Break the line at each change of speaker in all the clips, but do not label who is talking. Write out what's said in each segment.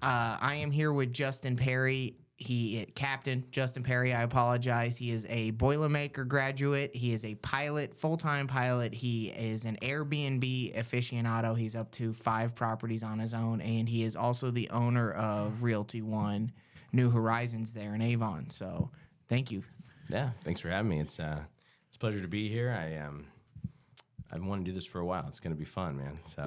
I am here with Justin Perrey. Captain Justin Perrey. I apologize. He is a Boilermaker graduate. He is a pilot, full-time pilot. He is an Airbnb aficionado. He's up to 5 properties on his own, and he is also the owner of Realty One, New Horizons there in Avon. So, thank you.
Yeah, thanks for having me. It's a pleasure to be here. I've wanted to do this for a while. It's going to be fun, man. So.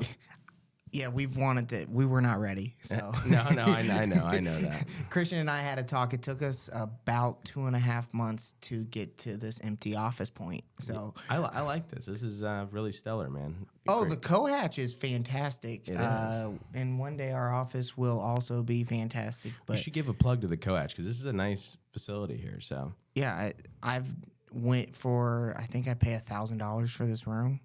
Yeah, we've wanted to. We were not ready. So
no, I know that.
Christian and I had a talk. It took us about 2.5 months to get to this empty office point. So
I like this. This is really stellar, man.
Oh, the co-hatch is fantastic.
It is.
And one day our office will also be fantastic. But
you should give a plug to the co-hatch because this is a nice facility here. So
yeah, I've went for. I think I pay $1,000 for this room.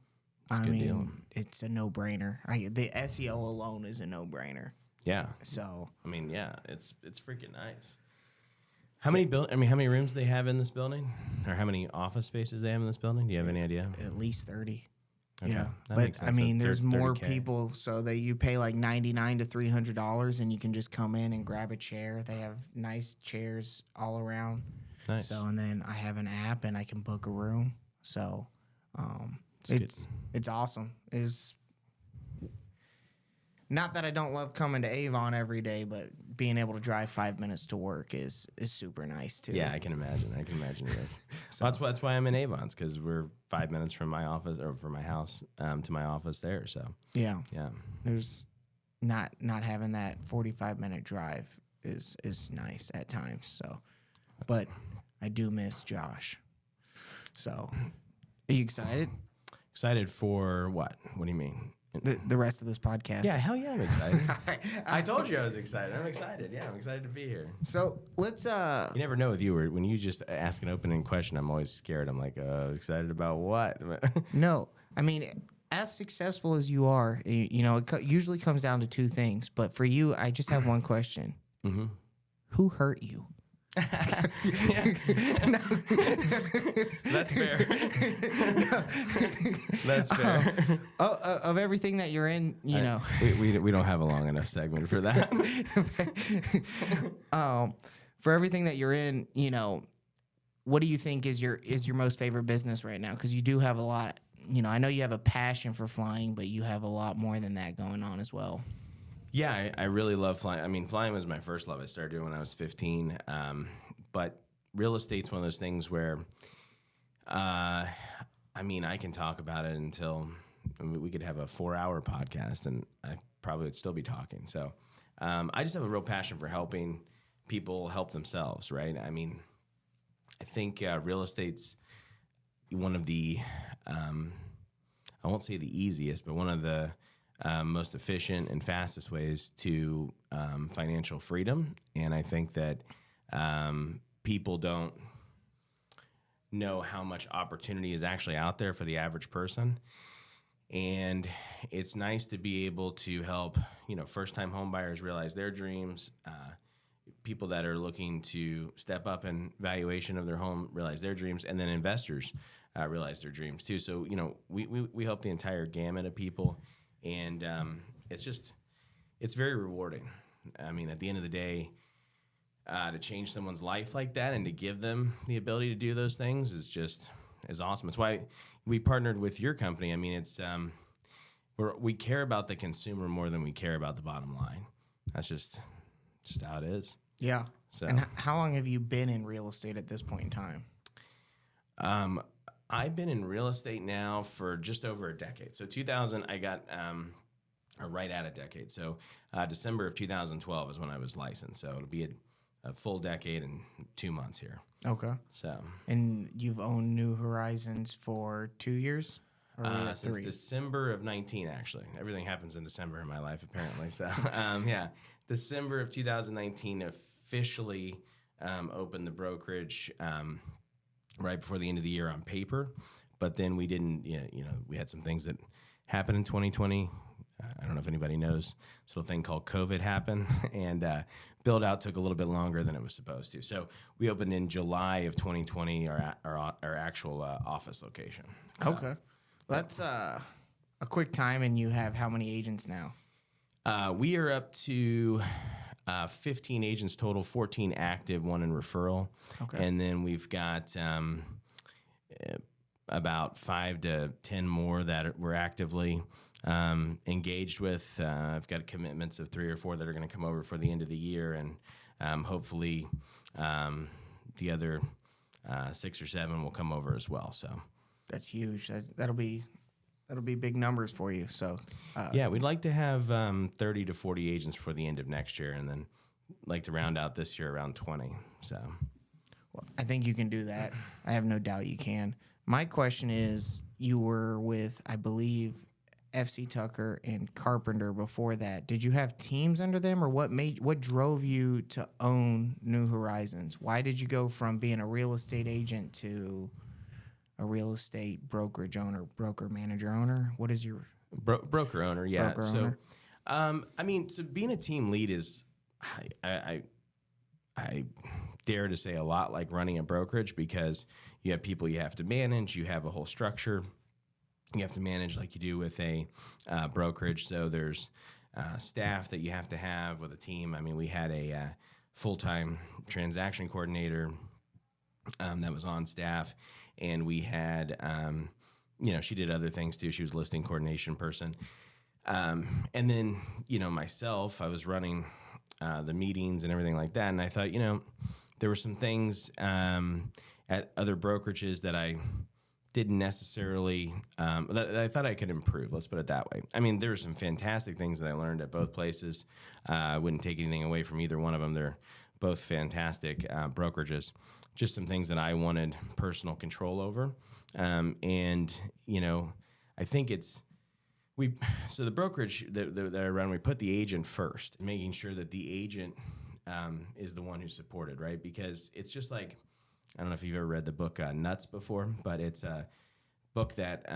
It's a good deal.
It's a no-brainer. The SEO alone is a no-brainer.
Yeah.
So
I mean, yeah, it's freaking nice. How many rooms do they have in this building, or how many office spaces they have in this building? Do you have any idea?
At least 30.
Okay.
Yeah,
That
but
makes sense.
I mean,
So
there's more
30K.
people, so that you pay like $99 to $300, and you can just come in and grab a chair. They have nice chairs all around.
Nice.
So, and then I have an app, and I can book a room. So, it's awesome. It's not that I don't love coming to Avon every day, but being able to drive 5 minutes to work is super nice too.
Yeah, I can imagine. I can imagine it is.
So-
Well, that's why I'm in Avon's, because we're 5 minutes from my office, or from my house to my office there. So
Yeah,
yeah,
there's not having that 45-minute drive is nice at times. So, but I do miss Josh. So, are you excited?
excited for what? What do you mean?
The rest of this podcast.
Yeah, hell yeah, I'm excited.
All right.
I told you I was excited. I'm excited. Yeah, I'm excited to be here.
So let's
You never know with you, when you just ask an opening question, I'm always scared. I'm like, excited about what?
No, I mean, as successful as you are, you know, it usually comes down to 2 things. But for you, I just have one question.
Mm-hmm.
Who hurt you?
No. That's fair. That's fair.
Of everything that you're in, you know.
We don't have a long enough segment for that.
For everything that you're in, you know, what do you think is your most favorite business right now? Because you do have a lot. You know, I know you have a passion for flying, but you have a lot more than that going on as well.
Yeah, I really love flying. I mean, flying was my first love. I started doing it when I was 15. But real estate's one of those things where, I mean, I can talk about it until we could have a 4-hour podcast, and I probably would still be talking. So I just have a real passion for helping people help themselves, right? I mean, I think real estate's one of the, I won't say the easiest, but one of the most efficient and fastest ways to financial freedom. And I think that people don't know how much opportunity is actually out there for the average person. And it's nice to be able to help, first-time home buyers realize their dreams, people that are looking to step up in valuation of their home realize their dreams, and then investors realize their dreams too. So, we help the entire gamut of people. And it's very rewarding. I mean, at the end of the day, to change someone's life like that and to give them the ability to do those things is awesome. It's why we partnered with your company. I mean, it's we care about the consumer more than we care about the bottom line. That's just how it is.
Yeah.
So,
and how long have you been in real estate at this point in time?
I've been in real estate now for just over a decade. So 2000, I got right at a decade. So December of 2012 is when I was licensed. So it'll be a full decade and 2 months here.
Okay.
So.
And you've owned New Horizons for 2 years? Or
since
3?
December of 19, actually. Everything happens in December in my life, apparently. So, yeah. December of 2019 officially opened the brokerage right before the end of the year on paper. But then we didn't, we had some things that happened in 2020. I don't know if anybody knows, this little thing called COVID happened, and build out took a little bit longer than it was supposed to. So we opened in July of 2020, our actual office location. So,
okay. That's a quick time, and you have how many agents now?
We are up to 15 agents total, 14 active, 1 in referral.
Okay.
And then we've got about 5 to 10 more that we're actively engaged with. I've got commitments of 3 or 4 that are going to come over for the end of the year, and hopefully the other 6 or 7 will come over as well. So
That's huge. That'll be big numbers for you. So
yeah, we'd like to have 30 to 40 agents before the end of next year, and then like to round out this year around 20. So
well, I think you can do that. I have no doubt you can. My question is, you were with, I believe, FC Tucker and Carpenter before that. Did you have teams under them, or what drove you to own New Horizons? Why did you go from being a real estate agent to a real estate brokerage owner, broker manager owner? What is your
broker owner? Yeah.
broker
So,
owner?
I mean, so being a team lead is, I dare to say, a lot like running a brokerage, because you have people you have to manage, you have a whole structure you have to manage like you do with a brokerage. So there's staff that you have to have with a team. I mean, we had a full-time transaction coordinator that was on staff, and we had, she did other things too. She was a listing coordination person. And then, myself, I was running the meetings and everything like that. And I thought, there were some things at other brokerages that I didn't necessarily, that I thought I could improve. Let's put it that way. I mean, there were some fantastic things that I learned at both places. I wouldn't take anything away from either one of them. They're both fantastic brokerages. Just some things that I wanted personal control over. And, I think so the brokerage that I run, we put the agent first, making sure that the agent is the one who's supported, right? Because it's just like, I don't know if you've ever read the book Nuts before, but it's a book that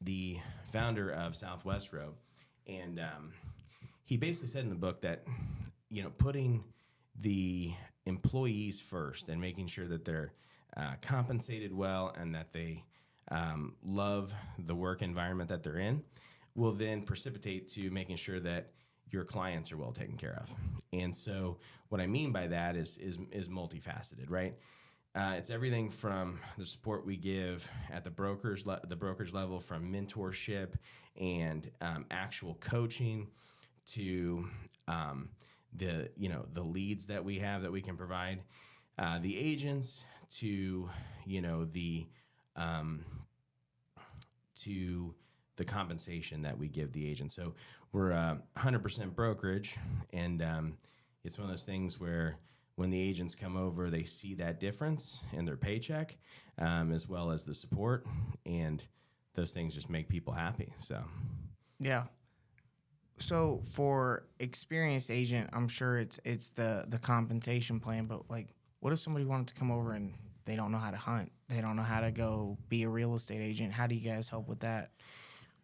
the founder of Southwest wrote. And he basically said in the book that, putting the employees first and making sure that they're compensated well and that they love the work environment that they're in will then precipitate to making sure that your clients are well taken care of. And so what I mean by that is multifaceted, right? It's everything from the support we give at the brokerage level, from mentorship and actual coaching to the leads that we have that we can provide the agents to the compensation that we give the agent. So we're 100% brokerage, and it's one of those things where when the agents come over, they see that difference in their paycheck, as well as the support, and those things just make people happy. So,
yeah. So for experienced agent, I'm sure it's the compensation plan, but like, what if somebody wanted to come over and they don't know how to hunt? They don't know how to go be a real estate agent. How do you guys help with that?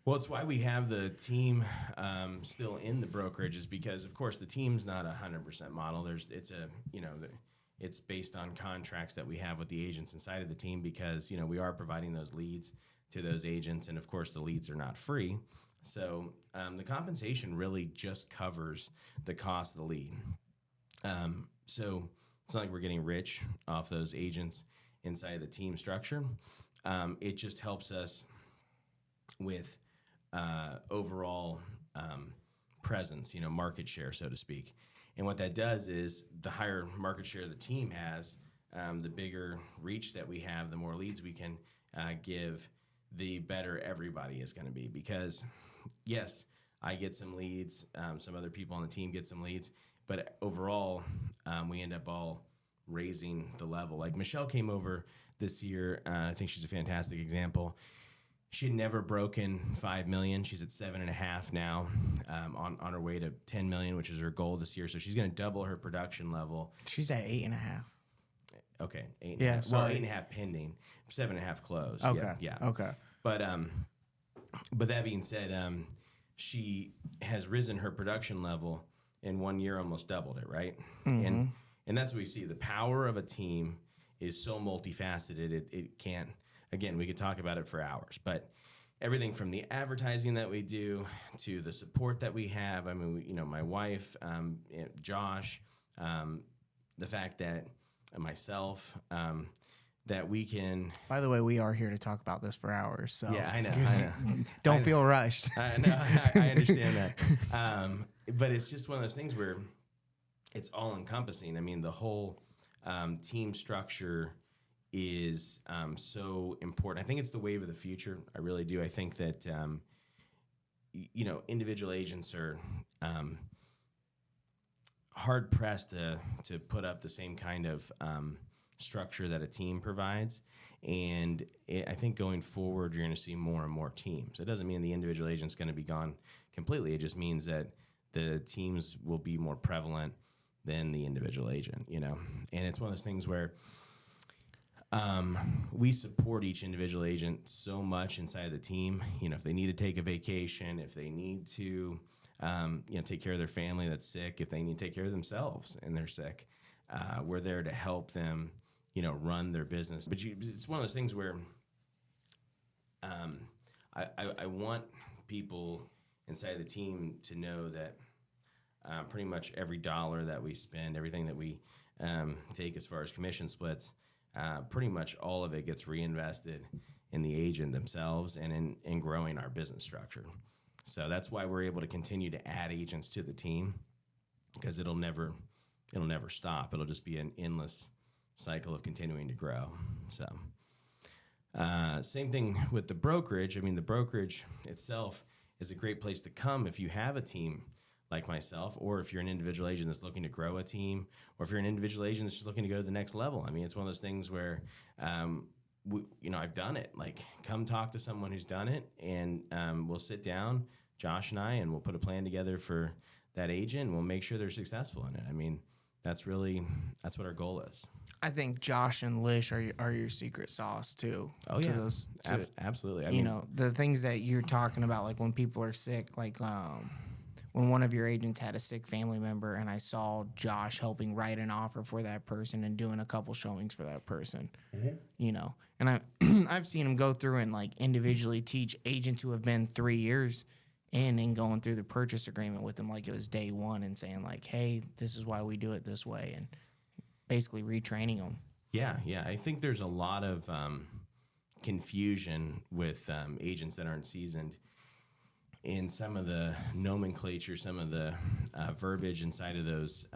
Well, it's why we have the team still in the brokerage, is because, of course, the team's not a 100% model. It's based on contracts that we have with the agents inside of the team, because we are providing those leads to those agents, and of course the leads are not free. So the compensation really just covers the cost of the lead. So it's not like we're getting rich off those agents inside of the team structure. It just helps us with overall presence, market share, so to speak. And what that does is, the higher market share the team has, the bigger reach that we have, the more leads we can give, the better everybody is going to be. Because, yes, I get some leads, some other people on the team get some leads, but overall, we end up all raising the level. Like Michelle came over this year. I think she's a fantastic example. She had never broken 5 million. She's at 7.5 now, on her way to 10 million, which is her goal this year. So she's going to double her production level.
She's at 8.5.
Okay, 8.5.
Yeah, sorry.
Well, 8.5 pending, 7.5 closed.
Okay.
Yeah.
Okay.
But that being said, she has risen her production level in 1 year, almost doubled it, right?
Mm-hmm.
And that's what we see. The power of a team is so multifaceted. It can't. Again, we could talk about it for hours, but everything from the advertising that we do to the support that we have. I mean, my wife, Josh, the fact that myself, that we can.
By the way, we are here to talk about this for hours. So
Yeah, I know.
Don't feel rushed.
I understand that. But it's just one of those things where it's all encompassing. I mean, the whole team structure is so important. I think it's the wave of the future. I really do. I think that individual agents are hard pressed to put up the same kind of structure that a team provides. And I think going forward, you're going to see more and more teams. It doesn't mean the individual agent's going to be gone completely. It just means that the teams will be more prevalent than the individual agent, And it's one of those things where we support each individual agent so much inside of the team. If they need to take a vacation, if they need to, take care of their family that's sick, if they need to take care of themselves and they're sick, we're there to help them, run their business. But it's one of those things where I want people inside the team to know that pretty much every dollar that we spend, everything that we take as far as commission splits, pretty much all of it gets reinvested in the agent themselves and in growing our business structure. So that's why we're able to continue to add agents to the team, because it'll never stop. It'll just be an endless cycle of continuing to grow. So same thing with the brokerage. I mean, the brokerage itself is a great place to come if you have a team like myself, or if you're an individual agent that's looking to grow a team, or if you're an individual agent that's just looking to go to the next level. I mean, it's one of those things where, I've done it. Like, come talk to someone who's done it, and we'll sit down, Josh and I, and we'll put a plan together for that agent, and we'll make sure they're successful in it. I mean, that's what our goal is.
I think Josh and Lish are your secret sauce too.
Oh yeah, absolutely. I mean,
the things that you're talking about, like when people are sick, like when one of your agents had a sick family member, and I saw Josh helping write an offer for that person and doing a couple showings for that person, and I've seen him go through and like individually teach agents who have been 3 years and going through the purchase agreement with them like it was day one, and saying like, hey, this is why we do it this way, and basically retraining them.
Yeah. I think there's a lot of confusion with agents that aren't seasoned in some of the nomenclature, some of the verbiage inside of those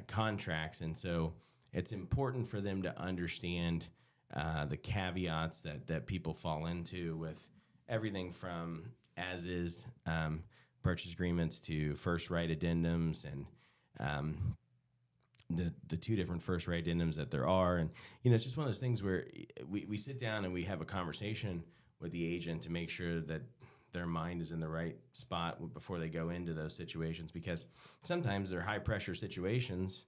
contracts. And so it's important for them to understand the caveats that people fall into with everything from as-is purchase agreements to first right addendums, and the two different first right addendums that there are. And, it's just one of those things where we sit down and we have a conversation with the agent to make sure that their mind is in the right spot before they go into those situations, because sometimes they're high pressure situations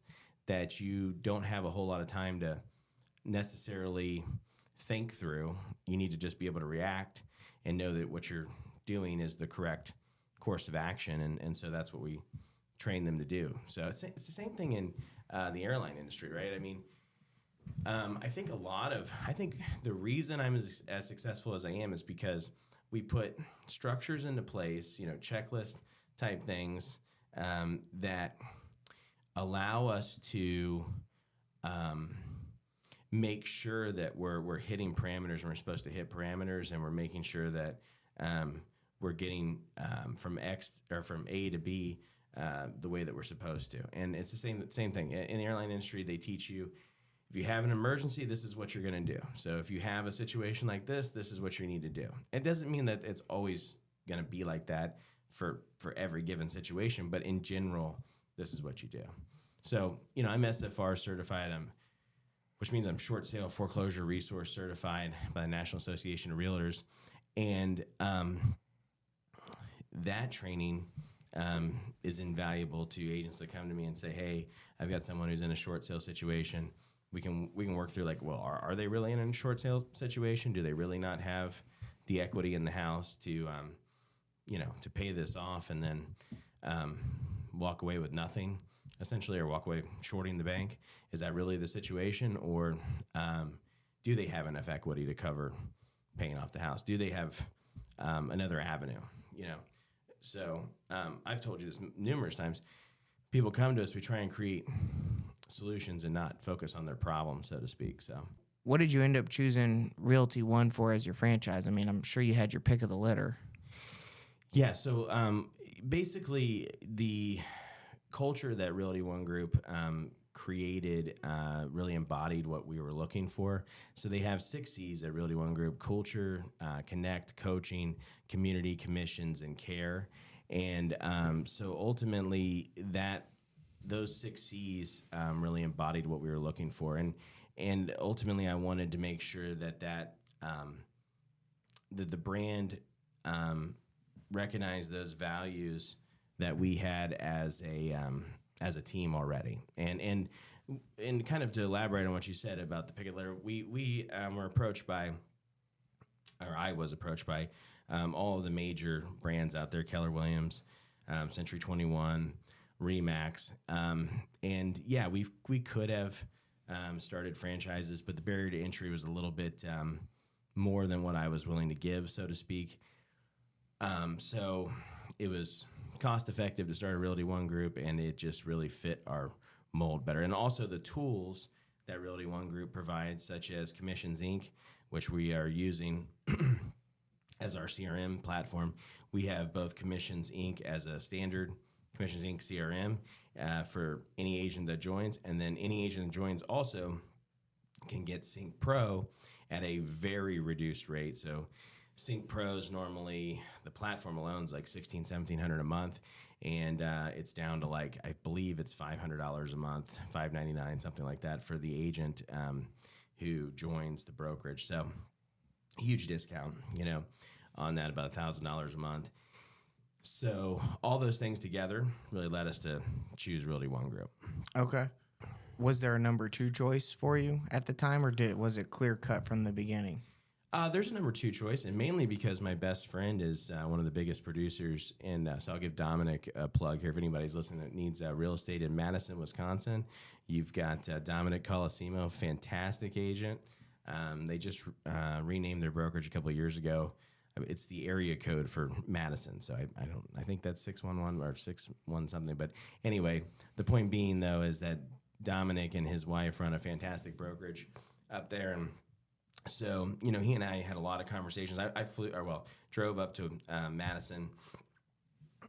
that you don't have a whole lot of time to necessarily think through. You need to just be able to react and know that what you're doing is the correct course of action. And so that's what we train them to do. So it's the same thing in the airline industry, right? I mean, I think the reason I'm as successful as I am is because we put structures into place, checklist type things that allow us to make sure that we're hitting parameters and we're supposed to hit parameters, and we're making sure that we're getting from A to B the way that we're supposed to. And it's the same thing in the airline industry. They teach you, if you have an emergency, this is what you're going to do. So if you have a situation like this is what you need to do. It doesn't mean that it's always going to be like that for every given situation, but in general, this is what you do. So, I'm SFR certified, which means I'm short sale foreclosure resource certified by the National Association of Realtors. And that training is invaluable to agents that come to me and say, hey, I've got someone who's in a short sale situation. We can work through, like, well, are they really in a short sale situation? Do they really not have the equity in the house to pay this off and then walk away with nothing, essentially, or walk away shorting the bank? Is that really the situation? Or do they have enough equity to cover paying off the house? Do they have another avenue? You know, so I've told you this numerous times. People come to us, we try and create solutions and not focus on their problem, so to speak. So,
What did you end up choosing Realty One for as your franchise? I mean, I'm sure you had your pick of the litter.
yeah. So basically, the culture that Realty One Group created really embodied what we were looking for. So they have 6 C's at Realty One Group: culture, connect, coaching, community, commissions, and care. And so ultimately, those 6 C's really embodied what we were looking for. And ultimately, I wanted to make sure that the brand recognized those values that we had as a team already. And kind of to elaborate on what you said about the picket letter, we were approached by, or I was approached by, all of the major brands out there: Keller Williams, Century 21, Remax, and yeah, we could have started franchises, but the barrier to entry was a little bit more than what I was willing to give, so to speak. So it was cost effective to start a Realty One Group, and it just really fit our mold better. And also the tools that Realty One Group provides, such as Commissions Inc., which we are using as our CRM platform. We have both Commissions Inc. as a standard Commissions Inc. CRM for any agent that joins, and then any agent that joins also can get Sync Pro at a very reduced rate. So Sync Pros, normally the platform alone is like $1,700 a month, and it's down to, like, I believe it's $500 a month, $599, something like that, for the agent who joins the brokerage. So huge discount, on that, about $1,000 a month. So all those things together really led us to choose Realty One Group.
Okay. Was there a number 2 choice for you at the time, or was it clear cut from the beginning?
There's a number 2 choice, and mainly because my best friend is one of the biggest producers, and so I'll give Dominic a plug here if anybody's listening that needs real estate in Madison, Wisconsin. You've got Dominic Colosimo, fantastic agent. They just renamed their brokerage a couple of years ago. It's the area code for Madison, so I think that's 611 or 61 something. But anyway, the point being, though, is that Dominic and his wife run a fantastic brokerage up there, and so he and I had a lot of conversations. I drove up to Madison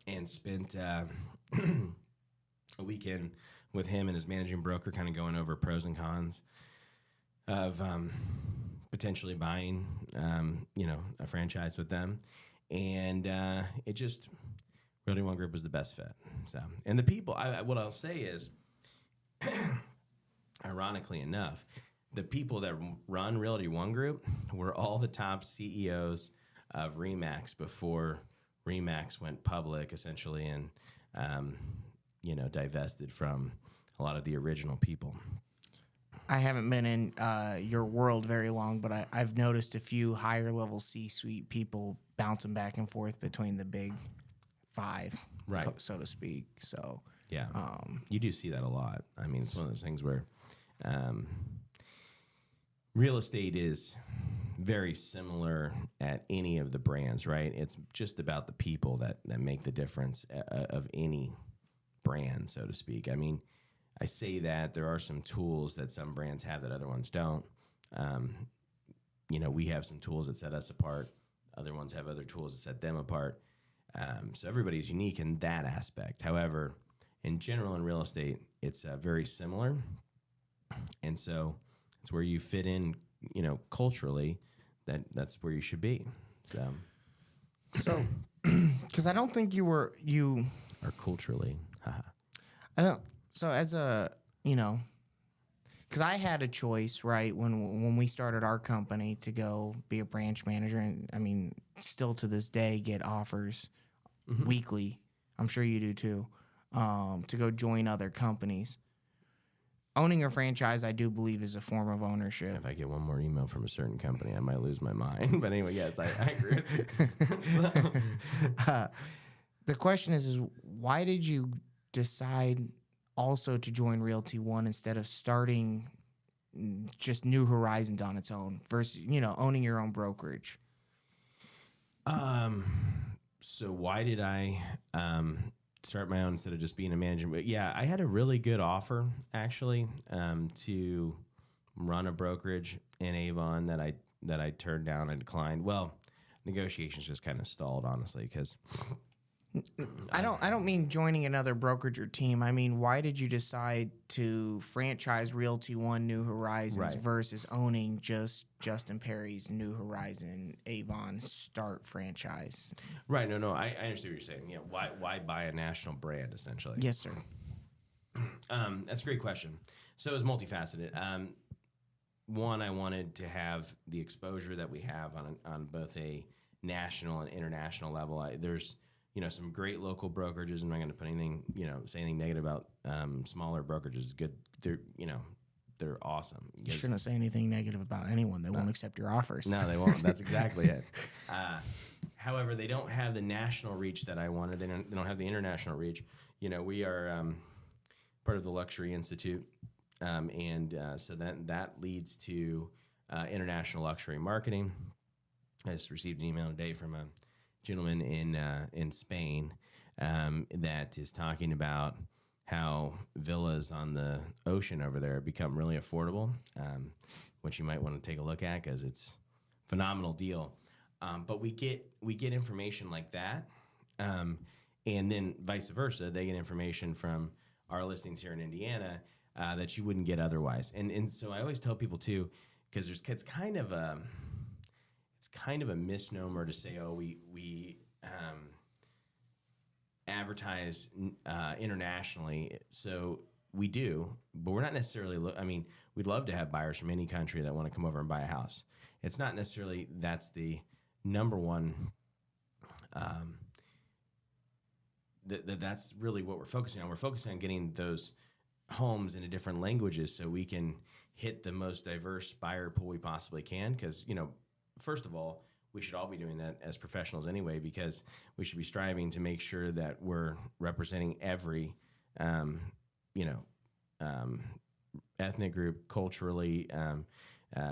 and spent a weekend with him and his managing broker, kind of going over pros and cons of potentially buying, a franchise with them. And it just, Realty One Group was the best fit. So, and the people, what I'll say is, ironically enough, the people that run Realty One Group were all the top CEOs of Remax before Remax went public, essentially, and, divested from a lot of the original people.
I haven't been in your world very long, but I've noticed a few higher level C-suite people bouncing back and forth between the big 5,
right,
so to speak. So
yeah, you do see that a lot. I mean, it's one of those things where real estate is very similar at any of the brands, right? It's just about the people that make the difference of any brand, so to speak. I mean, I say that there are some tools that some brands have that other ones don't. We have some tools that set us apart. Other ones have other tools that set them apart. So everybody's unique in that aspect. However, in general, in real estate, it's very similar. And so it's where you fit in, culturally, that's where you should be. So,
because I don't think you
or culturally.
I don't. So as a, because I had a choice, right, when we started our company to go be a branch manager, and I mean, still to this day get offers weekly. I'm sure you do too, to go join other companies. Owning a franchise, I do believe, is a form of ownership.
If I get one more email from a certain company, I might lose my mind. But anyway, yes, I agree.
The question is why did you decide also to join Realty One instead of starting just new horizons on its own versus, owning your own brokerage?
So why did I start my own instead of just being a manager? But yeah, I had a really good offer actually to run a brokerage in Avon that I turned down and declined. Well, negotiations just kind of stalled, honestly, because
I don't mean joining another brokerage or team. I mean, why did you decide to franchise Realty One New Horizons versus owning just Justin Perrey's New Horizon Avon Start franchise?
Right. No, I understand what you're saying. Yeah. Why buy a national brand essentially?
Yes, sir.
That's a great question. So it was multifaceted. One, I wanted to have the exposure that we have on both a national and international level. There's some great local brokerages. I'm not going to put anything, say anything negative about smaller brokerages. Good, they're awesome.
You shouldn't say anything negative about anyone. They won't accept your offers.
No, they won't. That's exactly it. However, they don't have the national reach that I wanted. They don't have the international reach. We are part of the Luxury Institute, so that leads to international luxury marketing. I just received an email today from a gentleman in Spain that is talking about how villas on the ocean over there become really affordable, which you might want to take a look at because it's a phenomenal deal. But we get information like that, and then vice versa. They get information from our listings here in Indiana that you wouldn't get otherwise. And so I always tell people too, because it's kind of a misnomer to say, oh, we advertise internationally. So we do, but we're not necessarily. We'd love to have buyers from any country that want to come over and buy a house. It's not necessarily that's the number one. That's really what we're focusing on. We're focusing on getting those homes into different languages so we can hit the most diverse buyer pool we possibly can. Because first of all, we should all be doing that as professionals anyway, because we should be striving to make sure that we're representing every, ethnic group, culturally,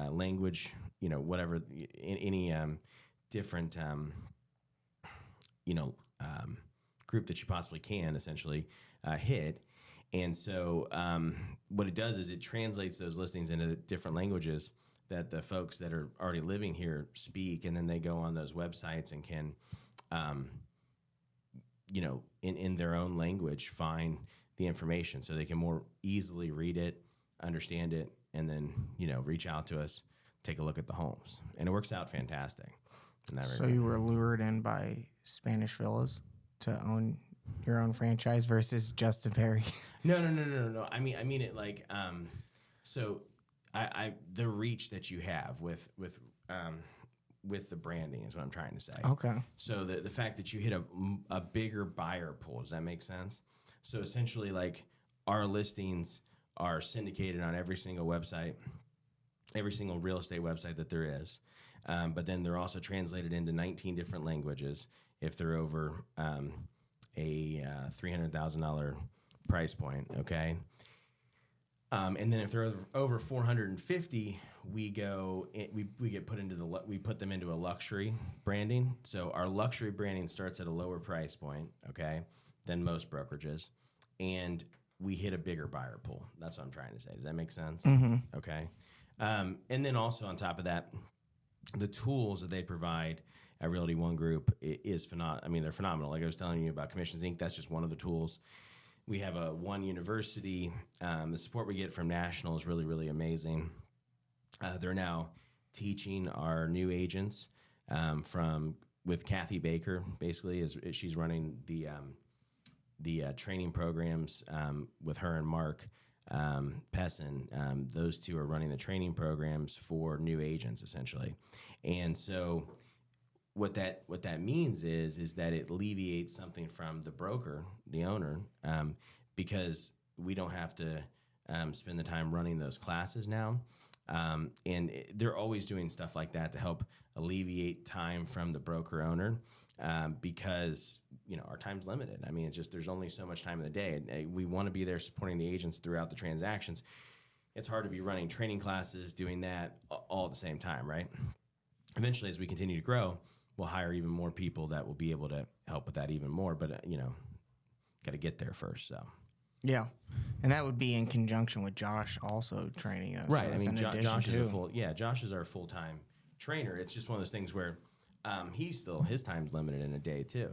language, whatever, any different, group that you possibly can essentially hit. And so what it does is it translates those listings into different languages that the folks that are already living here speak, and then they go on those websites and can, in their own language, find the information so they can more easily read it, understand it, and then, reach out to us, take a look at the homes. And it works out fantastic.
So you were lured in by Spanish villas to own your own franchise versus Justin Perrey?
No. I mean it like, so I the reach that you have with the branding is what I'm trying to say.
Okay.
So the fact that you hit a bigger buyer pool, does that make sense? So essentially, like, our listings are syndicated on every single website, every single real estate website that there is. But then they're also translated into 19 different languages if they're over a $300,000 price point. Okay. And then if they're over 450, we put them into a luxury branding. So our luxury branding starts at a lower price point, okay, than most brokerages, and we hit a bigger buyer pool. That's what I'm trying to say. Does that make sense?
Mm-hmm.
Okay. And then also on top of that, the tools that they provide at Realty One Group is phenomenal. I mean, they're phenomenal. Like I was telling you about Commissions Inc., that's just one of the tools. We have a One University. The support we get from National is really, really amazing. They're now teaching our new agents with Kathy Baker, basically, as she's running the training programs with her and Mark Pessin. Those two are running the training programs for new agents, essentially. And so what that means is that it alleviates something from the broker, the owner, because we don't have to spend the time running those classes now. And they're always doing stuff like that to help alleviate time from the broker owner, because our time's limited. I mean, it's just there's only so much time in the day. And we want to be there supporting the agents throughout the transactions. it's hard to be running training classes, doing that all at the same time, right? Eventually, as we continue to grow, we'll hire even more people that will be able to help with that even more. But, got to get there first. So,
Yeah. And that would be in conjunction with Josh also training us.
right.
So
I mean, Josh
too.
is Josh is our full-time trainer. It's just one of those things where his time's limited in a day too,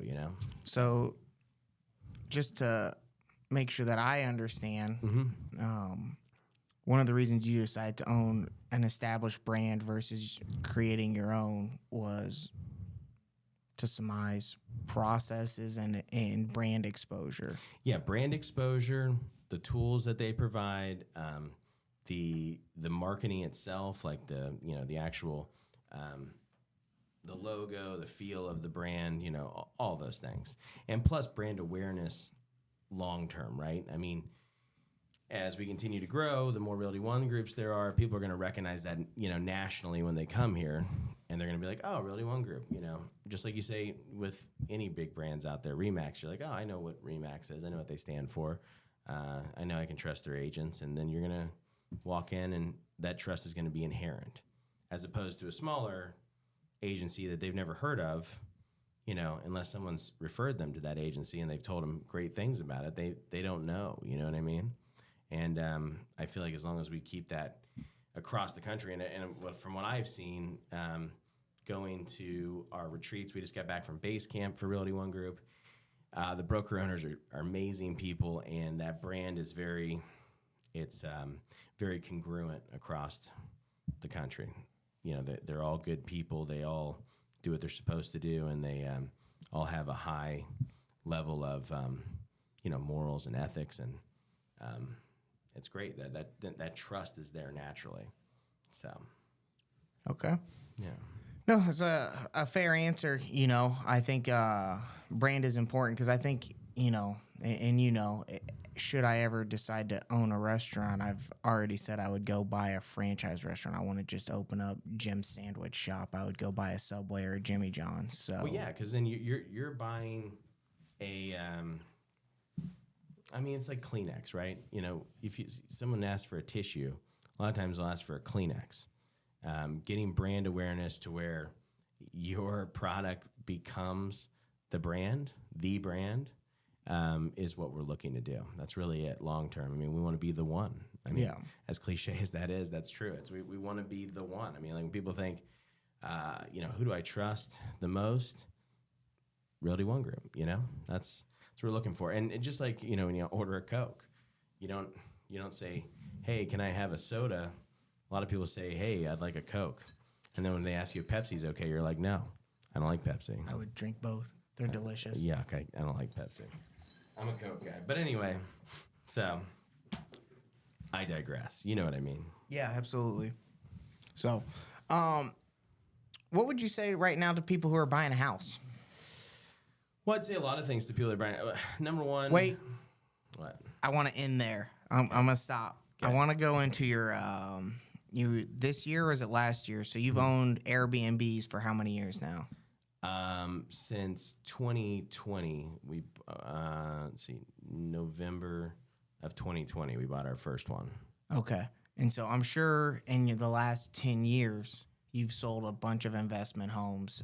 So just to make sure that I understand, one of the reasons you decided to own an established brand versus creating your own was to surmise processes and brand exposure.
Yeah, brand exposure, the tools that they provide, the marketing itself, like the actual the logo, the feel of the brand, all those things, and plus brand awareness long term, right? I mean, as we continue to grow, the more Realty One groups there are, people are going to recognize that, nationally when they come here, and they're going to be like, oh, Realty One group, just like you say with any big brands out there, RE/MAX, you're like, oh, I know what RE/MAX is. I know what they stand for. I know I can trust their agents. And then you're going to walk in, and that trust is going to be inherent, as opposed to a smaller agency that they've never heard of, unless someone's referred them to that agency and they've told them great things about it, they don't know, you know what I mean? And I feel like as long as we keep that across the country, and from what I've seen, going to our retreats, we just got back from base camp for Realty One Group. The broker owners are amazing people, and that brand is very congruent across the country. They're all good people. They all do what they're supposed to do, and they all have a high level of morals and ethics, and it's great that trust is there naturally. So,
Okay.
yeah.
No, it's a fair answer. I think brand is important because I think, should I ever decide to own a restaurant, I've already said I would go buy a franchise restaurant. I want to just open up Jim's Sandwich Shop. I would go buy a Subway or a Jimmy John's. So,
well, yeah, because then you're buying a. It's like Kleenex, right? If someone asks for a tissue, a lot of times they'll ask for a Kleenex. Getting brand awareness to where your product becomes the brand, is what we're looking to do. That's really it long term. We want to be the one. As cliche as that is, that's true. We want to be the one. Like when people think, who do I trust the most? Realty One Group. That's what we're looking for. And just like when you order a Coke, you don't say, hey, can I have a soda? A lot of people say, hey, I'd like a Coke. And then when they ask you if Pepsi's okay, you're like, no, I don't like Pepsi.
I would drink both. They're delicious.
Yeah, okay. I don't like Pepsi. I'm a Coke guy. But anyway, so I digress. You know what I mean?
Yeah, absolutely. So, what would you say right now to people who are buying a house?
Well, I'd say a lot of things to people that are buying. Number one.
Wait.
What?
I want to end there. I'm going to stop. Okay. I want to go into your, this year or is it last year? So you've owned Airbnbs for how many years now?
Since 2020, we let's see, November of 2020, we bought our first one.
Okay, and so I'm sure in the last 10 years, you've sold a bunch of investment homes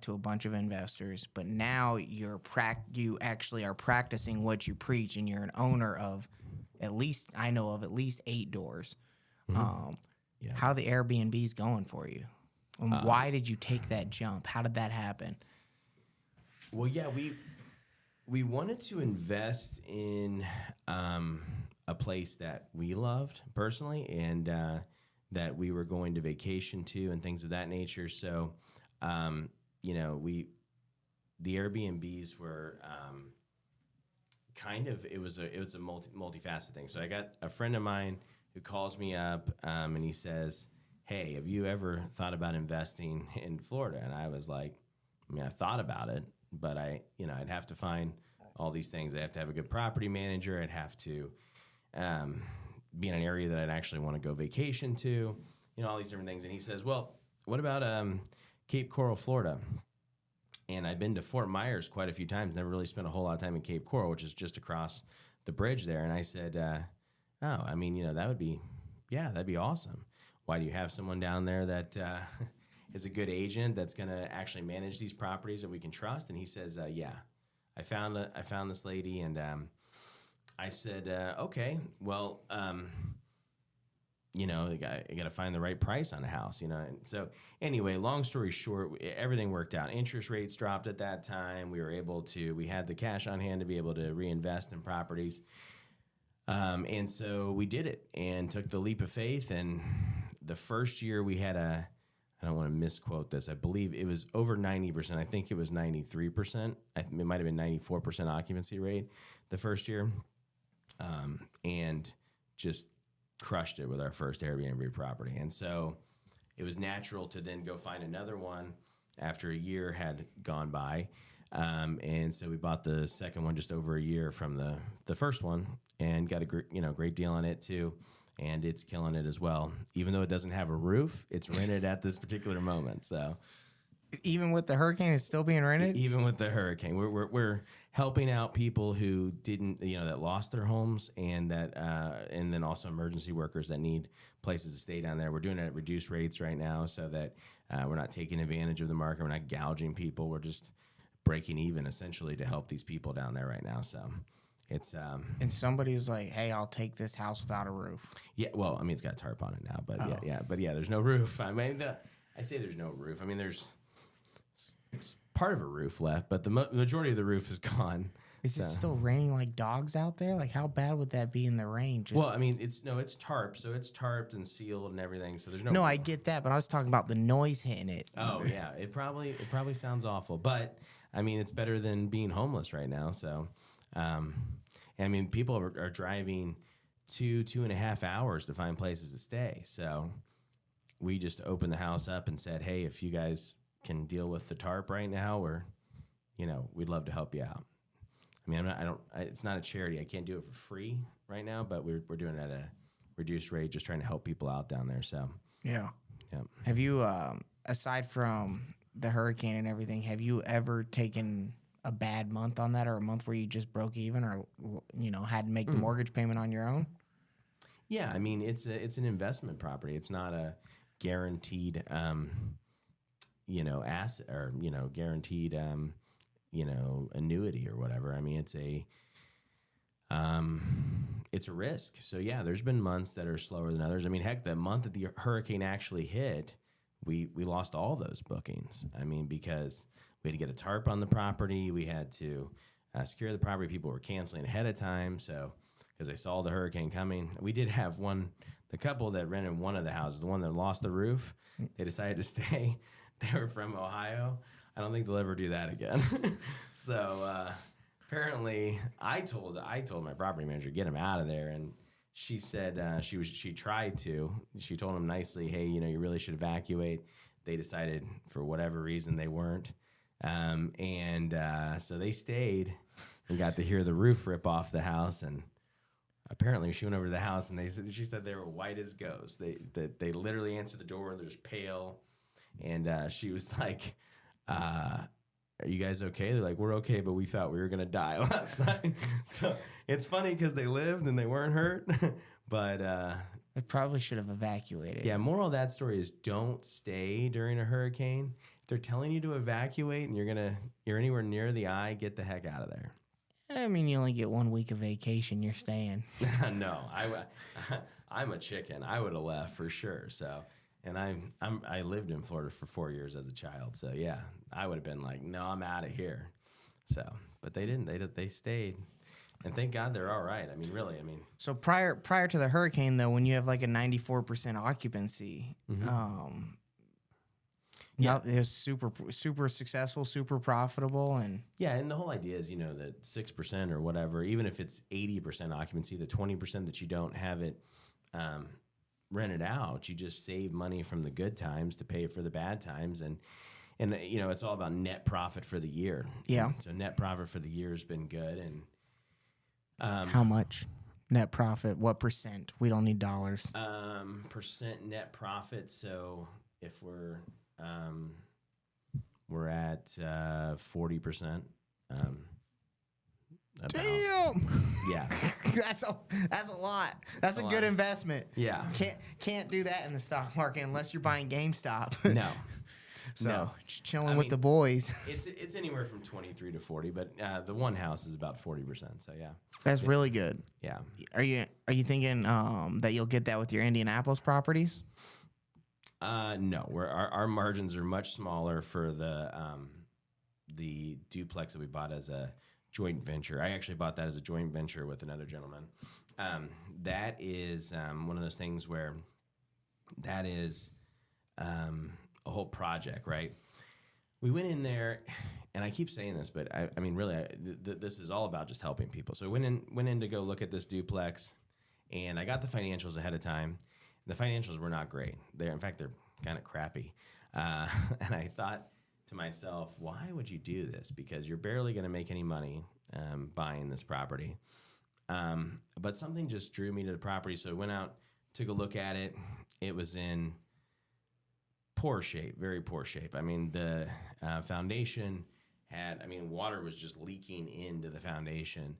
to a bunch of investors, but now you actually are practicing what you preach, and you're an owner of at least 8 doors.
Mm-hmm.
How the Airbnb's going for you? Why did you take that jump? How did that happen?
Well, yeah, we wanted to invest in a place that we loved personally, and that we were going to vacation to, and things of that nature. So, the Airbnbs were it was a multifaceted thing. So I got a friend of mine who calls me up, and he says, hey, have you ever thought about investing in Florida? And I was like, I thought about it, but I'd have to find all these things. I'd have to have a good property manager. I'd have to be in an area that I'd actually want to go vacation to, all these different things. And he says, well, what about Cape Coral, Florida? And I've been to Fort Myers quite a few times, never really spent a whole lot of time in Cape Coral, which is just across the bridge there. And I said, that would be yeah, that'd be awesome. Why do you have someone down there that is a good agent that's going to actually manage these properties that we can trust? And he says, yeah, I found this lady, and I said, okay, well, you know, you got to find the right price on a house, you know. And so anyway, long story short, everything worked out. Interest rates dropped at that time. We had the cash on hand to be able to reinvest in properties. And so we did it and took the leap of faith. And the first year we had I don't want to misquote this. I believe it was over 90%. I think it was 93%. It might have been 94% occupancy rate the first year. And just crushed it with our first Airbnb property. And so it was natural to then go find another one after a year had gone by. And so we bought the second one just over a year from the first one and got a great deal on it too. And it's killing it as well. Even though it doesn't have a roof, it's rented at this particular moment. So
even with the hurricane, it's still being rented?
Even with the hurricane, we're helping out people who didn't, that lost their homes, and and then also emergency workers that need places to stay down there. We're doing it at reduced rates right now, so that we're not taking advantage of the market. We're not gouging people. We're just breaking even essentially to help these people down there right now. So it's
and somebody's like, "Hey, I'll take this house without a roof."
Yeah, well, I mean, it's got a tarp on it now, but there's no roof. I mean, I say there's no roof. I mean, there's part of a roof left, but the majority of the roof is gone.
Is it still raining like dogs out there? Like, how bad would that be in the rain?
Well, I mean, it's tarp, so it's tarped and sealed and everything. So there's no.
No, I get that, but I was talking about the noise hitting it.
Oh yeah, it probably sounds awful, but I mean, it's better than being homeless right now. So, I mean, people are driving 2.5 hours to find places to stay. So we just opened the house up and said, hey, if you guys can deal with the tarp right now, we'd love to help you out. I mean, it's not a charity. I can't do it for free right now, but we're doing it at a reduced rate, just trying to help people out down there. So
yeah.
Yep.
Have you, aside from the hurricane and everything, have you ever taken a bad month on that, or a month where you just broke even, or had to make the mortgage payment on your own?
Yeah, I mean, it's an investment property. It's not a guaranteed asset, or guaranteed annuity or whatever. I mean, it's a risk. So yeah, there's been months that are slower than others. I mean, heck, the month that the hurricane actually hit, we lost all those bookings. I mean, because we had to get a tarp on the property, we had to secure the property. People were canceling ahead of time, so because they saw the hurricane coming. We did have the couple that rented one of the houses, the one that lost the roof, they decided to stay. They were from Ohio. I don't think they'll ever do that again. So apparently, I told my property manager, get him out of there, and she said she tried to. She told him nicely, hey, you really should evacuate. They decided for whatever reason they weren't, so they stayed and got to hear the roof rip off the house. And apparently, she went over to the house, and she said they were white as ghosts. They literally answered the door, and they're just pale. And she was like, are you guys okay? They're like, we're okay, but we thought we were going to die last night. So it's funny because they lived and they weren't hurt. But
they probably should have evacuated.
Yeah, moral of that story is don't stay during a hurricane. If they're telling you to evacuate and you're anywhere near the eye, get the heck out of there.
I mean, you only get 1 week of vacation. You're staying.
No, I'm a chicken. I would have left for sure. So. And I lived in Florida for 4 years as a child, so yeah, I would have been like, no, I'm out of here. So, but they didn't. They stayed, and thank God they're all right. I mean, really. I mean,
so prior to the hurricane, though, when you have like a 94% occupancy, yeah, it was super successful, super profitable, and
yeah, and the whole idea is that 6% or whatever, even if it's 80% occupancy, the 20% that you don't have it. Rented out, you just save money from the good times to pay for the bad times, and it's all about net profit for the year.
Yeah.
So net profit for the year has been good. And
how much net profit? What percent? We don't need dollars.
Percent net profit. So if we're at 40%, about.
Damn.
Yeah.
That's a lot. That's a good investment.
Yeah.
Can't do that in the stock market unless you're buying GameStop.
No.
So
No.
just chilling with the boys.
It's anywhere from 23 to 40, but the one house is about 40%. So yeah.
That's really good.
Yeah.
Are you thinking that you'll get that with your Indianapolis properties?
No, our margins are much smaller for the duplex that we bought as a joint venture. I actually bought that as a joint venture with another gentleman. That is one of those things where that is a whole project, right? We went in there, and I keep saying this, but I mean, really, this is all about just helping people. So went in to go look at this duplex, and I got the financials ahead of time. The financials were not great. In fact, they're kind of crappy. And I thought to myself, why would you do this? Because you're barely going to make any money buying this property. But something just drew me to the property, so I went out, took a look at it. It was in poor shape, very poor shape. I mean, the foundation water was just leaking into the foundation.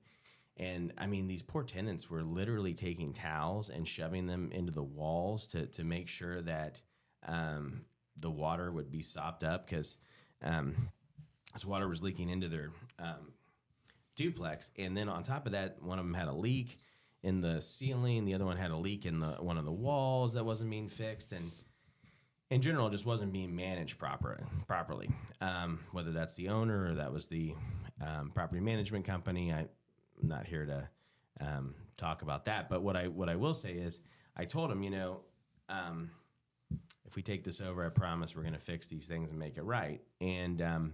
And I mean, these poor tenants were literally taking towels and shoving them into the walls to make sure that the water would be sopped up, because this water was leaking into their duplex. And then on top of that, one of them had a leak in the ceiling. The other one had a leak in one of the walls that wasn't being fixed. And in general, just wasn't being managed properly. Whether that's the owner or that was the property management company, I'm not here to talk about that. But what I will say is, I told him, if we take this over, I promise we're going to fix these things and make it right. And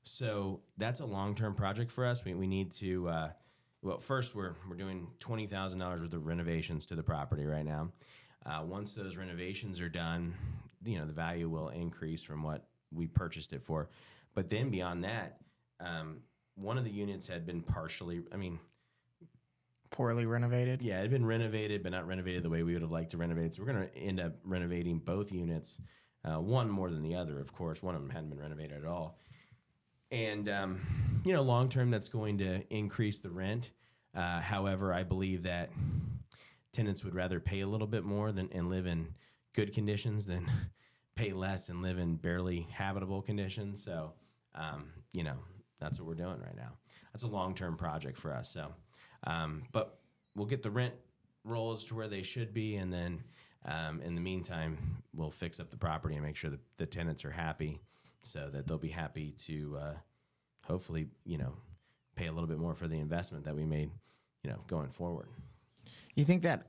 so that's a long-term project for us. We need to. First we're doing $20,000 worth of renovations to the property right now. Once those renovations are done, the value will increase from what we purchased it for. But then beyond that, one of the units had been
poorly renovated.
Yeah, it had been renovated, but not renovated the way we would have liked to renovate it. So we're going to end up renovating both units, one more than the other, of course. One of them hadn't been renovated at all. And, long term, that's going to increase the rent. However, I believe that tenants would rather pay a little bit more and live in good conditions than pay less and live in barely habitable conditions. So, that's what we're doing right now. That's a long-term project for us. So, but we'll get the rent rolls to where they should be. And then in the meantime, we'll fix up the property and make sure that the tenants are happy, so that they'll be happy to hopefully, pay a little bit more for the investment that we made, going forward.
You think that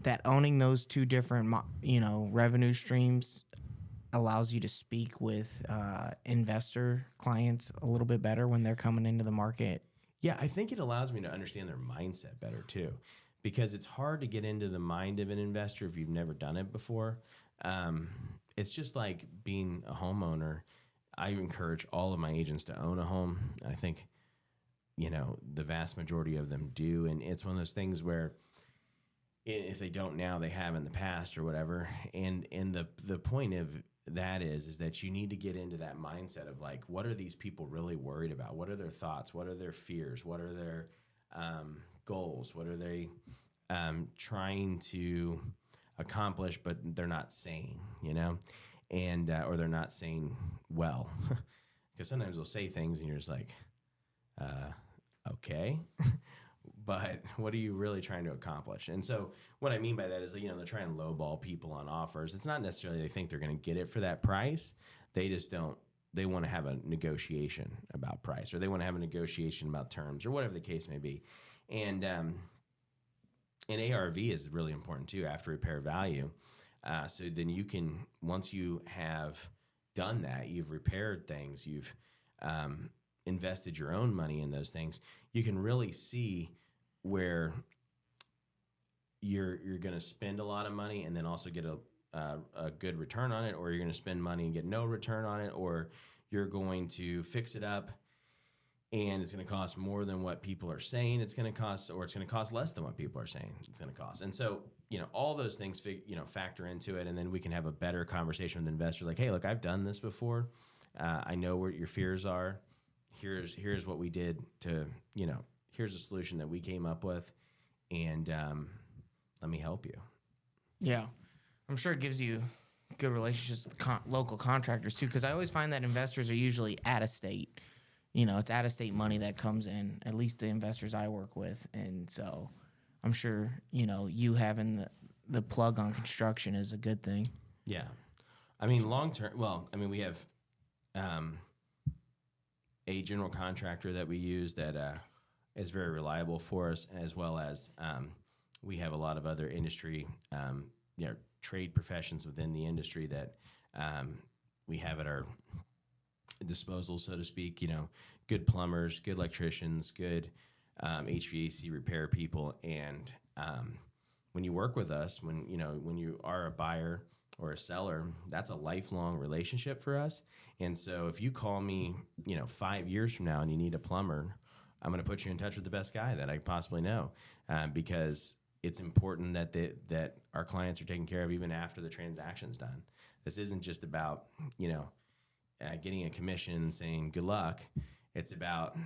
that owning those two different, revenue streams allows you to speak with investor clients a little bit better when they're coming into the market?
Yeah, I think it allows me to understand their mindset better too, because it's hard to get into the mind of an investor if you've never done it before. It's just like being a homeowner. I encourage all of my agents to own a home. I think, the vast majority of them do. And it's one of those things where if they don't now, they have in the past or whatever. And the point of that is that you need to get into that mindset of like, what are these people really worried about? What are their thoughts? What are their fears? What are their goals? What are they trying to accomplish, but they're not saying, and or they're not saying well, because sometimes they'll say things and you're just like, okay, but what are you really trying to accomplish? And so what I mean by that is that, they're trying to lowball people on offers. It's not necessarily they think they're going to get it for that price. They just don't. They want to have a negotiation about price, or they want to have a negotiation about terms, or whatever the case may be. And ARV is really important too, after repair value. So then you can, once you have done that, you've repaired things, you've invested your own money in those things, you can really see where you're going to spend a lot of money and then also get a good return on it, or you're going to spend money and get no return on it, or you're going to fix it up and it's going to cost more than what people are saying it's going to cost, or it's going to cost less than what people are saying it's going to cost. And so, all those things, factor into it. And then we can have a better conversation with the investor. Like, hey, look, I've done this before. I know what your fears are. here's what we did to, here's a solution that we came up with, and let me help you.
Yeah. I'm sure it gives you good relationships with local contractors too, because I always find that investors are usually out of state. It's out of state money that comes in, at least the investors I work with. And so I'm sure, you having the plug on construction is a good thing.
Yeah. I mean, long term, we have a general contractor that we use that is very reliable for us, as well as we have a lot of other industry, trade professions within the industry that we have at our disposal, so to speak. Good plumbers, good electricians, good HVAC repair people, and when you work with us, when you are a buyer or a seller, that's a lifelong relationship for us. And so if you call me, 5 years from now and you need a plumber, I'm going to put you in touch with the best guy that I possibly know, because it's important that our clients are taken care of even after the transaction's done. This isn't just about, getting a commission and saying good luck. It's about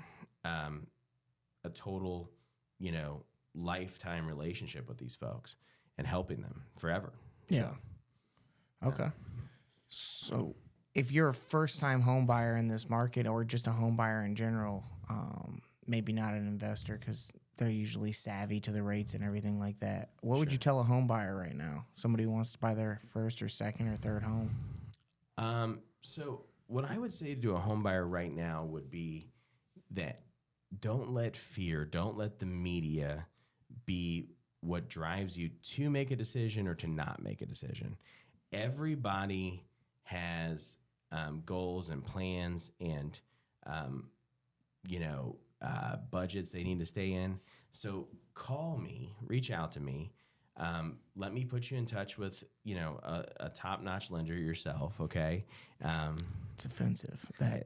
a total, lifetime relationship with these folks and helping them forever.
Yeah. So, okay. So if you're a first-time home buyer in this market, or just a home buyer in general, maybe not an investor because they're usually savvy to the rates and everything like that, what would you tell a home buyer right now? Somebody who wants to buy their first or second or third home?
So what I would say to a home buyer right now would be that don't let fear, don't let the media be what drives you to make a decision or to not make a decision. Everybody has goals and plans and, budgets they need to stay in. So call me, reach out to me. Let me put you in touch with, a top-notch lender yourself. Okay.
It's offensive.
But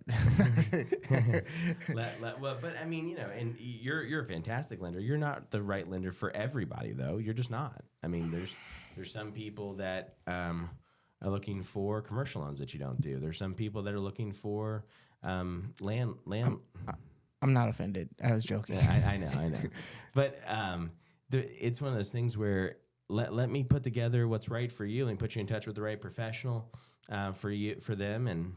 I mean, and you're a fantastic lender. You're not the right lender for everybody, though. You're just not. I mean, there's some people that are looking for commercial loans that you don't do. There's some people that are looking for land.
I'm not offended. I was joking.
I know. But it's one of those things where let me put together what's right for you and put you in touch with the right professional for them, and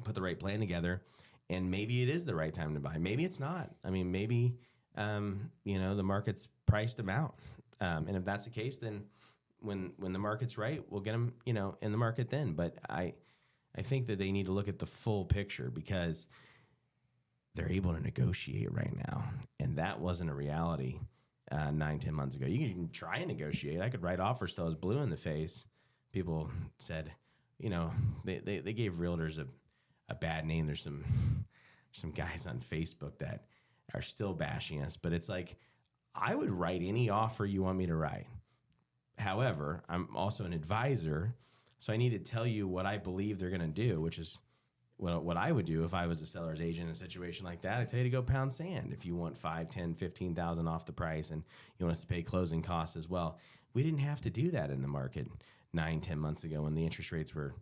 put the right plan together. And maybe it is the right time to buy. Maybe it's not. I mean, maybe the market's priced them out. And if that's the case, then when the market's right, we'll get them in the market then. But I think that they need to look at the full picture, because they're able to negotiate right now, and that wasn't a reality 9-10 months ago. You can try and negotiate. I could write offers till I was blue in the face. People said, they gave realtors a bad name. There's some guys on Facebook that are still bashing us, but it's like, I would write any offer you want me to write. However, I'm also an advisor, so I need to tell you what I believe they're going to do, which is what I would do if I was a seller's agent in a situation like that. I'd tell you to go pound sand if you want 5, 10, 15,000 off the price, and you want us to pay closing costs as well. We didn't have to do that in the market 9-10 months ago when the interest rates were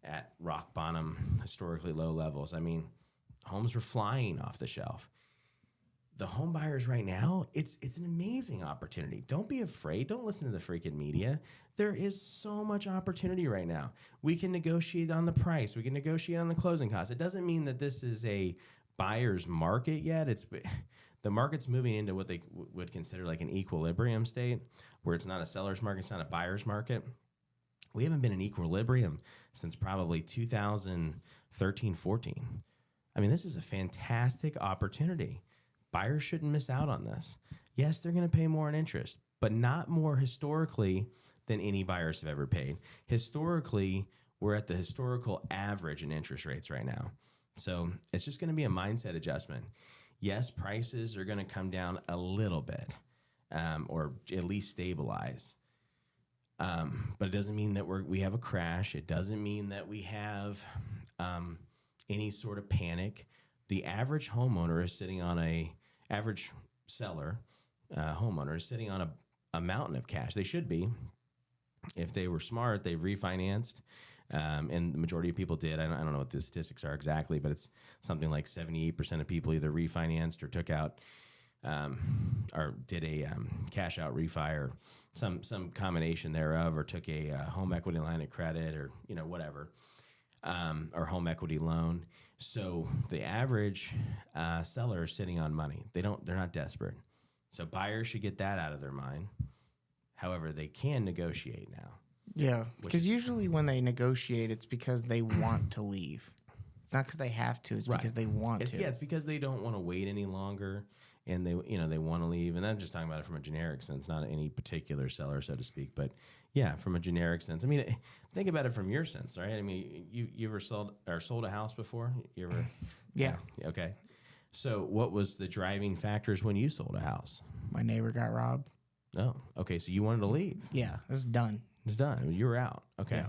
at rock bottom, historically low levels. I mean, homes were flying off the shelf. The home buyers right now, it's an amazing opportunity. Don't be afraid. Don't listen to the freaking media. There is so much opportunity right now. We can negotiate on the price. We can negotiate on the closing costs. It doesn't mean that this is a buyer's market yet. The market's moving into what they would consider like an equilibrium state, where it's not a seller's market, it's not a buyer's market. We haven't been in equilibrium since probably 2013, 14. I mean, this is a fantastic opportunity. Buyers shouldn't miss out on this. Yes, they're going to pay more in interest, but not more historically than any buyers have ever paid. Historically, we're at the historical average in interest rates right now. So it's just going to be a mindset adjustment. Yes, prices are going to come down a little bit, or at least stabilize. But it doesn't mean that we have a crash. It doesn't mean that we have any sort of panic. The average homeowner is sitting on average seller, homeowner is sitting on a mountain of cash. They should be. If they were smart, they've refinanced. And the majority of people did. I don't know what the statistics are exactly, but it's something like 78% of people either refinanced or took out or did a cash out refi or some combination thereof, or took a home equity line of credit, or whatever, or home equity loan. So the average seller is sitting on money. They're not desperate. So buyers should get that out of their mind. However, they can negotiate now.
Yeah, because usually when they negotiate, it's because they want to leave. It's not because they have to. It's because they want to.
Yeah, it's because they don't want to wait any longer, and they want to leave. And I'm just talking about it from a generic sense, not any particular seller, so to speak. But yeah, from a generic sense. I mean, think about it from your sense, right? I mean, you ever sold a house before? You ever?
Yeah.
Okay. So what was the driving factors when you sold a house?
My neighbor got robbed.
Oh, okay. So you wanted to leave.
Yeah, it was done.
It's done. You were out. Okay.
Yeah.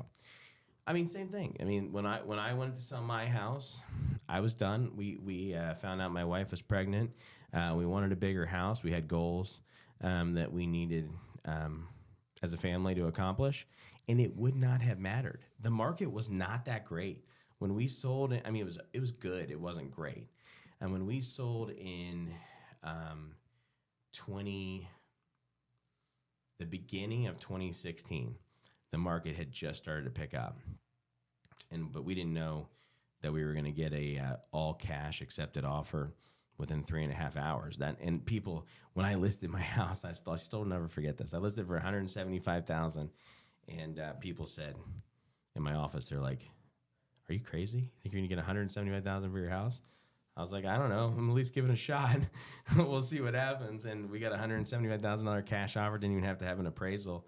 I mean, same thing. I mean, when I wanted to sell my house, I was done. We found out my wife was pregnant. We wanted a bigger house. We had goals that we needed as a family to accomplish, and it would not have mattered. The market was not that great when we sold. I mean, it was good. It wasn't great. And when we sold in the beginning of 2016, the market had just started to pick up, but we didn't know that we were going to get a all cash accepted offer within 3.5 hours. And people, when I listed my house, I still never forget this. I listed for $175,000, and people said in my office, they're like, "Are you crazy? You think you're going to get $175,000 for your house?" I was like, I don't know. I'm at least giving it a shot. We'll see what happens. And we got a $175,000 cash offer. Didn't even have to have an appraisal.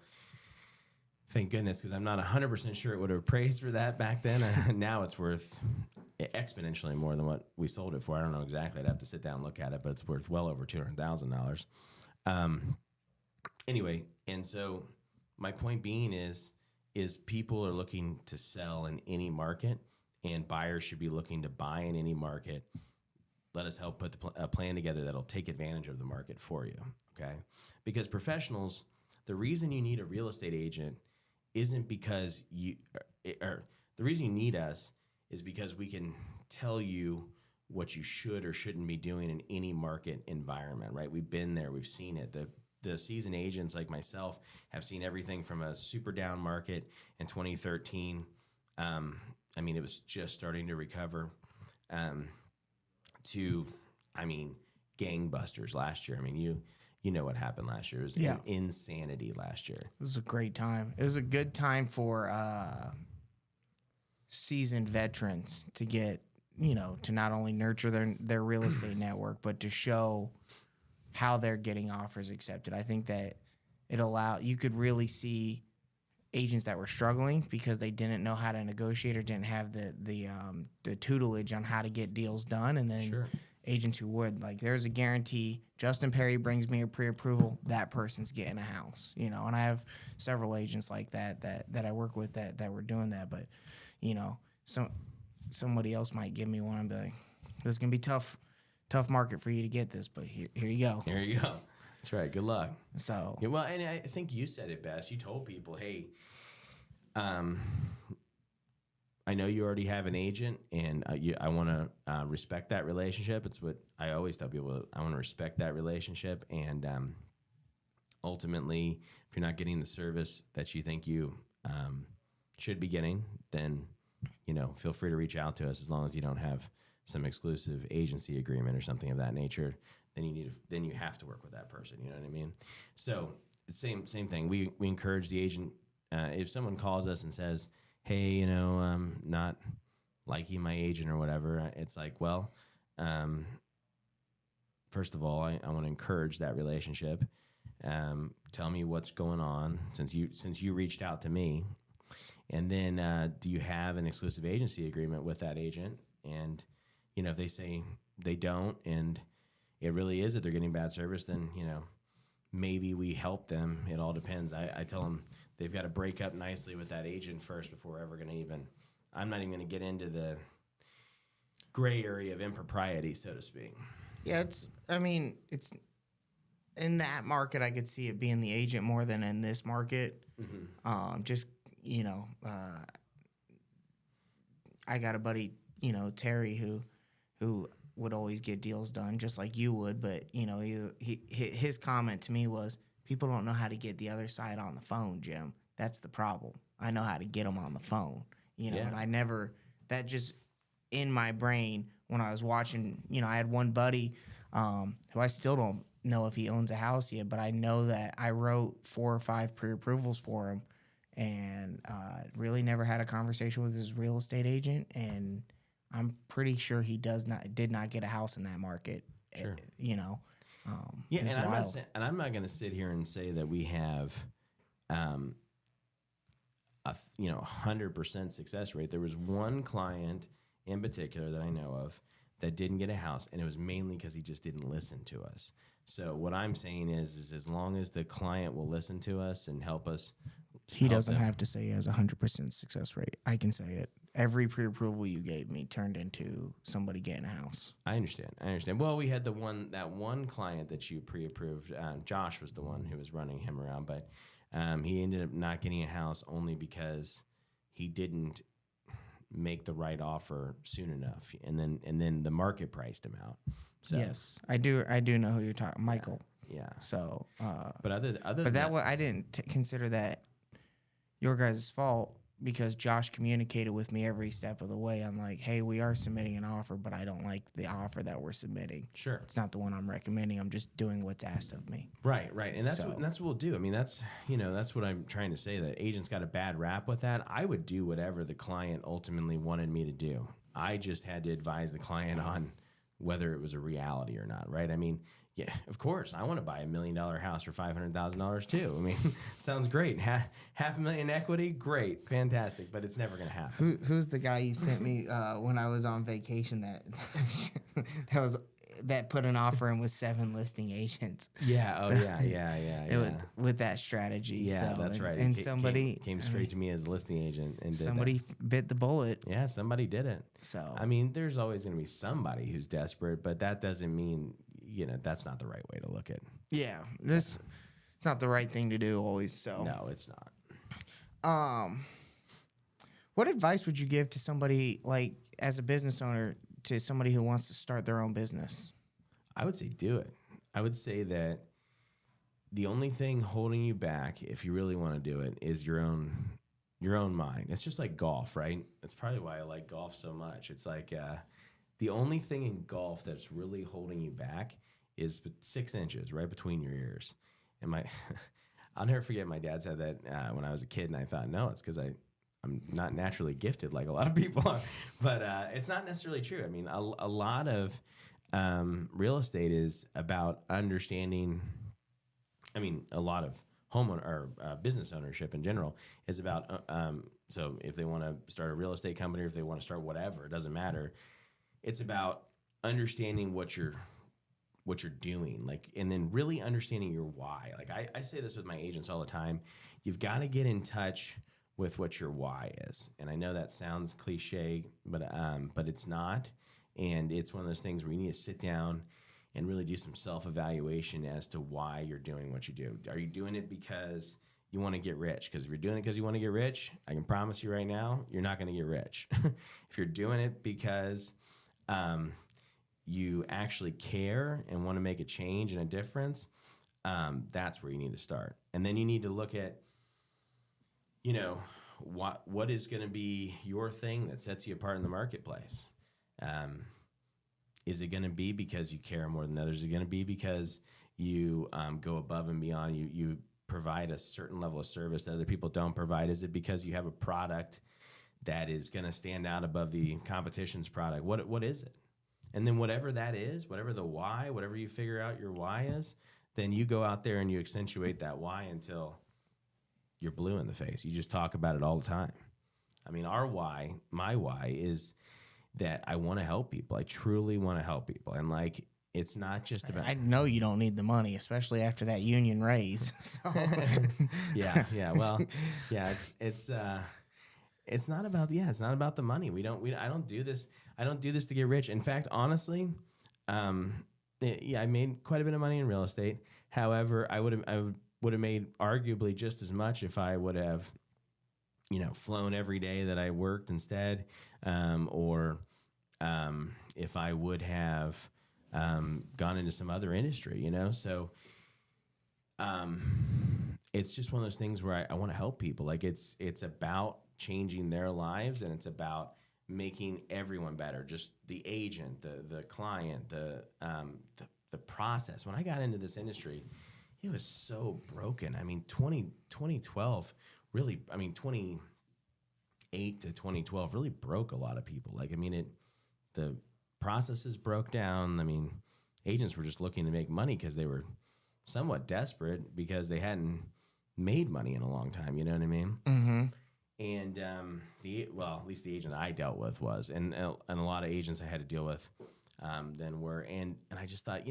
Thank goodness, because I'm not 100% sure it would have appraised for that back then. Now it's worth exponentially more than what we sold it for. I don't know exactly. I'd have to sit down and look at it, but it's worth well over $200,000. Anyway, and so my point being is people are looking to sell in any market, and buyers should be looking to buy in any market. Let us help put a plan together that'll take advantage of the market for you, okay? Because professionals, the reason you need a real estate agent isn't because the reason you need us is because we can tell you what you should or shouldn't be doing in any market environment, right? We've been there, we've seen it. The seasoned agents like myself have seen everything from a super down market in 2013. I mean, it was just starting to recover. To, I mean, gangbusters last year. I mean, you know what happened last year. It was insanity last year.
It was a great time. It was a good time for seasoned veterans to get, to not only nurture their real estate network, but to show how they're getting offers accepted. I think that you could really see agents that were struggling because they didn't know how to negotiate or didn't have the tutelage on how to get deals done, and then agents who would, like, there's a guarantee Justin Perrey brings me a pre-approval, that person's getting a house, and I have several agents like that I work with that were doing that. But somebody else might give me one and be like, this is gonna be tough market for you to get this, but here you go.
That's right. Good luck.
So
yeah, well, and I think you said it best. You told people, hey, I know you already have an agent, and I want to respect that relationship. It's what I always tell people. I want to respect that relationship, and ultimately, if you're not getting the service that you think you should be getting, then feel free to reach out to us. As long as you don't have some exclusive agency agreement or something of that nature, then you have to work with that person. You know what I mean? So same thing. We encourage the agent. If someone calls us and says, hey, I'm not liking my agent or whatever, it's like, well, first of all, I want to encourage that relationship. Tell me what's going on since you reached out to me. And then do you have an exclusive agency agreement with that agent? And, if they say they don't, and it really is that they're getting bad service, then, maybe we help them. It all depends. I tell them they've got to break up nicely with that agent first before we're ever going to I'm not even going to get into the gray area of impropriety, so to speak.
Yeah, it's in that market, I could see it being the agent more than in this market.
Mm-hmm.
Just, I got a buddy, Terry, who would always get deals done just like you would, but his comment to me was, people don't know how to get the other side on the phone, Jim. That's the problem. I know how to get them on the phone, and I never, that just in my brain when I was watching, I had one buddy who I still don't know if he owns a house yet, but I know that I wrote 4 or 5 pre-approvals for him, and really never had a conversation with his real estate agent, and I'm pretty sure he did not get a house in that market.
Sure.
Yeah,
and I'm not going to sit here and say that we have, 100% success rate. There was one client in particular that I know of that didn't get a house, and it was mainly because he just didn't listen to us. So what I'm saying is as long as the client will listen to us and help us,
he doesn't have to say he has 100% success rate. I can say it. Every pre-approval you gave me turned into somebody getting a house.
I understand. Well, we had that one client that you pre-approved. Josh was the one who was running him around, but he ended up not getting a house only because he didn't make the right offer soon enough, and then the market priced him out. So,
yes, I do know who you're talking, Michael.
Yeah.
So,
I
didn't consider that your guys' fault, because Josh communicated with me every step of the way. I'm like, hey, we are submitting an offer, but I don't like the offer that we're submitting.
Sure.
It's not the one I'm recommending. I'm just doing what's asked of me.
Right. And that's what we'll do. I mean, that's what I'm trying to say, that agents got a bad rap with that. I would do whatever the client ultimately wanted me to do. I just had to advise the client on whether it was a reality or not, right? I mean, yeah, of course, I want to buy $1 million house for $500,000 too. I mean, sounds great. $500,000 equity, great, fantastic, but it's never going to happen.
Who's the guy you sent me when I was on vacation that put an offer in with 7 listing agents?
Yeah. Oh yeah.
With that strategy.
Yeah, that's right.
And somebody
came straight to me as a listing agent and
somebody bit the bullet.
Yeah, somebody did it.
So
I mean, there's always going to be somebody who's desperate, but that doesn't mean that's not the right way to look at it.
Yeah, this not the right thing to do always. So
no, it's not.
What advice would you give to somebody, like, as a business owner, to somebody who wants to start their own business?
I would say do it. I would say that the only thing holding you back, if you really want to do it, is your own mind. It's just like golf, right? That's probably why I like golf so much. It's like the only thing in golf that's really holding you back is 6 inches right between your ears. And I'll never forget, my dad said that when I was a kid, and I thought, no, it's because I'm not naturally gifted like a lot of people are. But it's not necessarily true. I mean, a lot of real estate is about understanding. I mean, a lot of homeowner or business ownership in general is about. So if they want to start a real estate company, or if they want to start whatever, it doesn't matter. It's about understanding what you're doing, like, and then really understanding your why. Like I say this with my agents all the time. You've got to get in touch with what your why is. And I know that sounds cliche, but it's not. And it's one of those things where you need to sit down and really do some self-evaluation as to why you're doing what you do. Are you doing it because you want to get rich? Because if you're doing it because you want to get rich, I can promise you right now, you're not going to get rich. If you're doing it because you actually care and want to make a change and a difference, that's where you need to start. And then you need to look at, what is going to be your thing that sets you apart in the marketplace. Is it going to be because you care more than others? Is it going to be because you go above and beyond? You provide a certain level of service that other people don't provide? Is it because you have a product that is going to stand out above the competition's product? What is it? And then whatever that is, whatever the why, whatever you figure out your why is, then you go out there and you accentuate that why until you're blue in the face. You just talk about it all the time. I mean, my why is that I want to help people. I truly want to help people. And like, it's not just about...
I know you don't need the money, especially after that union raise. So.
Yeah. Well, yeah, it's not about the money. I don't do this to get rich. In fact, honestly, I made quite a bit of money in real estate. However, I would have made arguably just as much if I would have, flown every day that I worked instead, or if I would have gone into some other industry, So it's just one of those things where I want to help people. Like it's about changing their lives, and it's about making everyone better. Just the agent, the client, the process. When I got into this industry, it was so broken. I mean, 2012 really, 28 to 2012 really broke a lot of people. Like, the processes broke down. Agents were just looking to make money because they were somewhat desperate because they hadn't made money in a long time. You know what I mean?
Mm-hmm.
And at least the agent I dealt with was, and a lot of agents I had to deal with then were, and I just thought,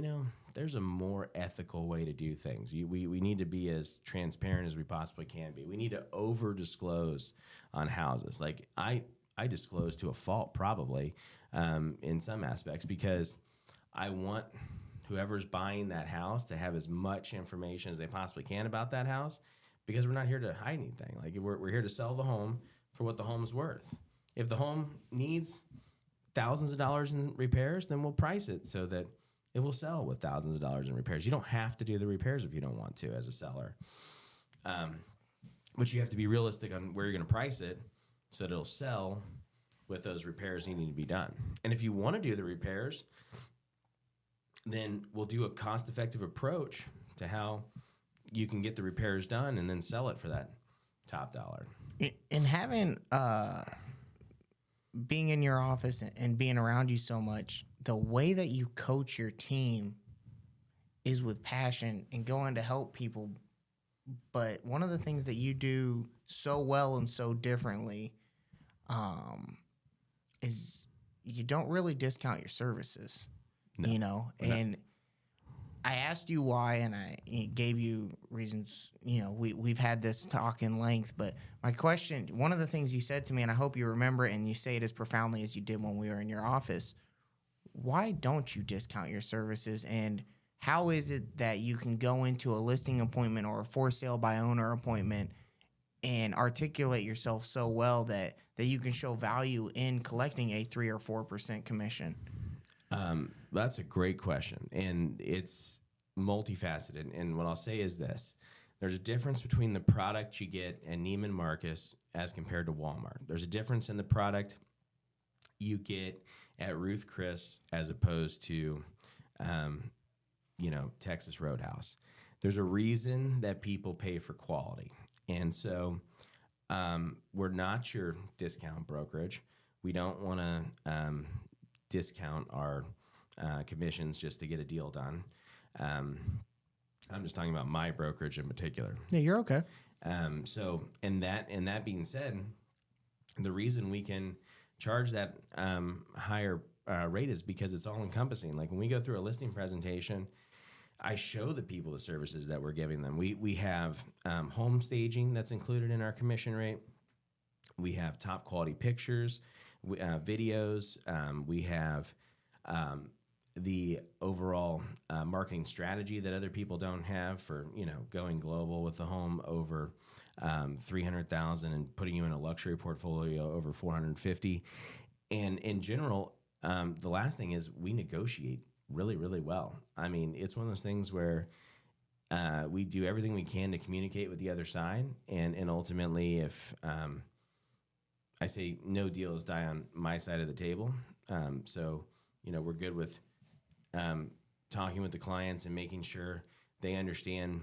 there's a more ethical way to do things. We need to be as transparent as we possibly can be. We need to over disclose on houses. Like I disclose to a fault probably in some aspects because I want whoever's buying that house to have as much information as they possibly can about that house, because we're not here to hide anything. Like we're here to sell the home for what the home's worth. If the home needs thousands of dollars in repairs, then we'll price it so that it will sell with thousands of dollars in repairs. You don't have to do the repairs if you don't want to as a seller. But you have to be realistic on where you're going to price it so that it'll sell with those repairs needing to be done. And if you want to do the repairs, then we'll do a cost-effective approach to how you can get the repairs done and then sell it for that top dollar.
And having being in your office and being around you so much, the way that you coach your team is with passion and going to help people. But one of the things that you do so well and so differently is you don't really discount your services,
No.
and I asked you why, and I gave you reasons. We've had this talk in length, but my question, one of the things you said to me, and I hope you remember it and you say it as profoundly as you did when we were in your office, why don't you discount your services, and how is it that you can go into a listing appointment or a for sale by owner appointment and articulate yourself so well that you can show value in collecting a 3 or 4% commission?
That's a great question, and it's multifaceted. And what I'll say is this. There's a difference between the product you get at Neiman Marcus as compared to Walmart. There's a difference in the product you get at Ruth Chris as opposed to, Texas Roadhouse. There's a reason that people pay for quality. And so we're not your discount brokerage. We don't want to discount our commissions just to get a deal done. I'm just talking about my brokerage in particular.
Yeah, you're okay.
So, and that being said, the reason we can charge that higher rate is because it's all encompassing. Like when we go through a listing presentation, I show the people the services that we're giving them. We have home staging that's included in our commission rate. We have top quality pictures, videos. We have the overall marketing strategy that other people don't have for going global with the home over 300,000 and putting you in a luxury portfolio over 450. And in general, the last thing is we negotiate really, really well. It's one of those things where we do everything we can to communicate with the other side, and ultimately, if I say no deals die on my side of the table, so we're good with talking with the clients and making sure they understand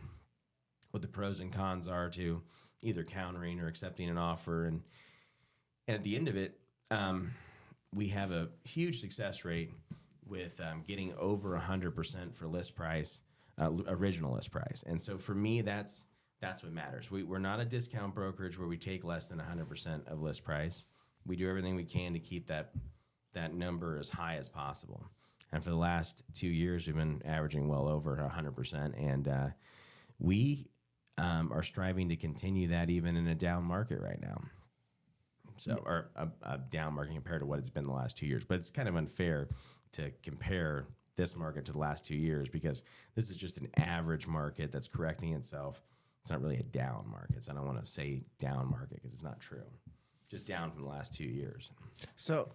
what the pros and cons are to either countering or accepting an offer, and at the end of it, we have a huge success rate with getting over 100% for list price, original list price. And so for me, that's what matters. We're not a discount brokerage where we take less than 100% of list price. We do everything we can to keep that number as high as possible. And for the last 2 years, we've been averaging well over 100%. And we are striving to continue that even in a down market right now. So, or a down market compared to what it's been the last 2 years. But it's kind of unfair to compare this market to the last 2 years because this is just an average market that's correcting itself. it's not really a down market. So I don't want to say down market because it's not true. Just down from the last 2 years.
So,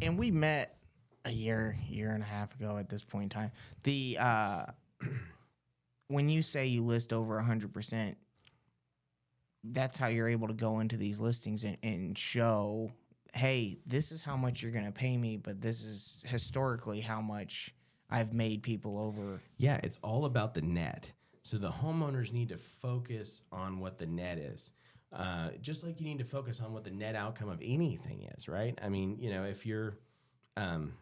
and we met a year and a half ago at this point in time. The when you say you list over 100%, that's how you're able to go into these listings and show, hey, this is how much you're going to pay me, but this is historically how much I've made people over.
Yeah, it's all about the net. So the homeowners need to focus on what the net is. Just like you need to focus on what the net outcome of anything is, right? I mean, if you're, I'm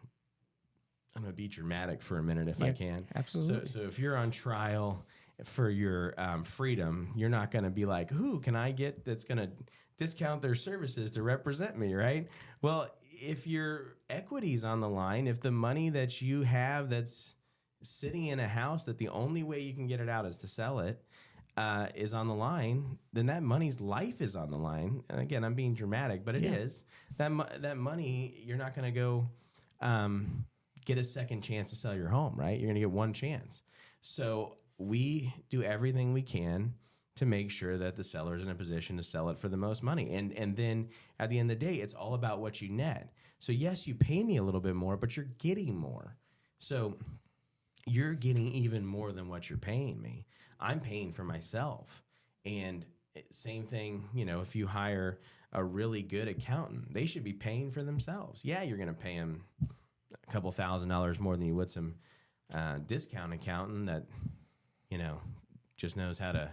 going to be dramatic for a minute if I can.
Absolutely.
So if you're on trial for your freedom, you're not going to be like, who can I get that's going to discount their services to represent me, right? Well, if your equity's on the line, if the money that you have that's sitting in a house that the only way you can get it out is to sell it, is on the line, then that money's life is on the line. And again, I'm being dramatic, but it is. That money, you're not going to go get a second chance to sell your home, right? You're going to get one chance. So we do everything we can to make sure that the seller's in a position to sell it for the most money. And then at the end of the day, it's all about what you net. So yes, you pay me a little bit more, but you're getting more. So you're getting even more than what you're paying me. I'm paying for myself. And same thing, if you hire a really good accountant, they should be paying for themselves. Yeah, you're going to pay them a couple $1,000s more than you would some discount accountant that, just knows how to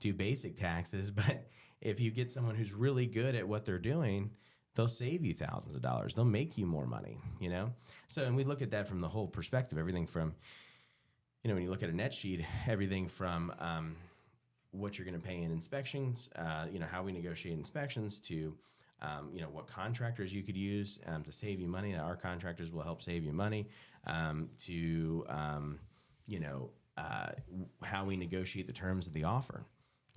do basic taxes. But if you get someone who's really good at what they're doing, they'll save you thousands of dollars. They'll make you more money, So, and we look at that from the whole perspective, everything from, when you look at a net sheet, everything from what you're going to pay in inspections, how we negotiate inspections to, what contractors you could use to save you money. Our contractors will help save you money to, how we negotiate the terms of the offer.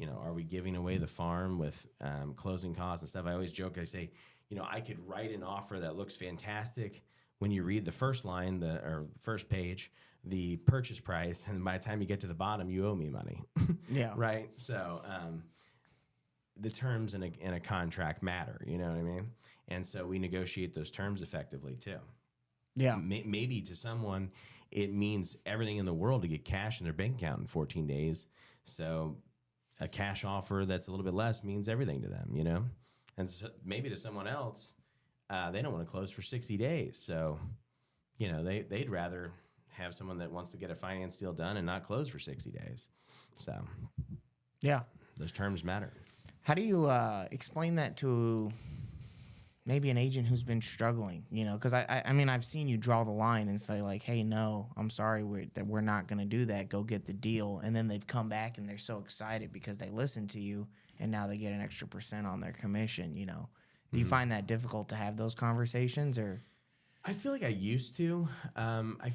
Are we giving away the farm with closing costs and stuff? I always joke, I say, I could write an offer that looks fantastic when you read the first line, or first page, the purchase price, and by the time you get to the bottom, you owe me money.
Yeah.
Right? So the terms in a contract matter, you know what I mean? And so we negotiate those terms effectively too.
Yeah.
Maybe to someone, it means everything in the world to get cash in their bank account in 14 days. So a cash offer that's a little bit less means everything to them, And so maybe to someone else, they don't want to close for 60 days. So, they'd rather have someone that wants to get a finance deal done and not close for 60 days. So,
yeah,
those terms matter.
How do you explain that to maybe an agent who's been struggling? Because I mean, I've seen you draw the line and say like, hey, no, I'm sorry, we're not going to do that. Go get the deal. And then they've come back and they're so excited because they listened to you and now they get an extra % on their commission, Do you find that difficult to have those conversations, or?
I feel like I used to. I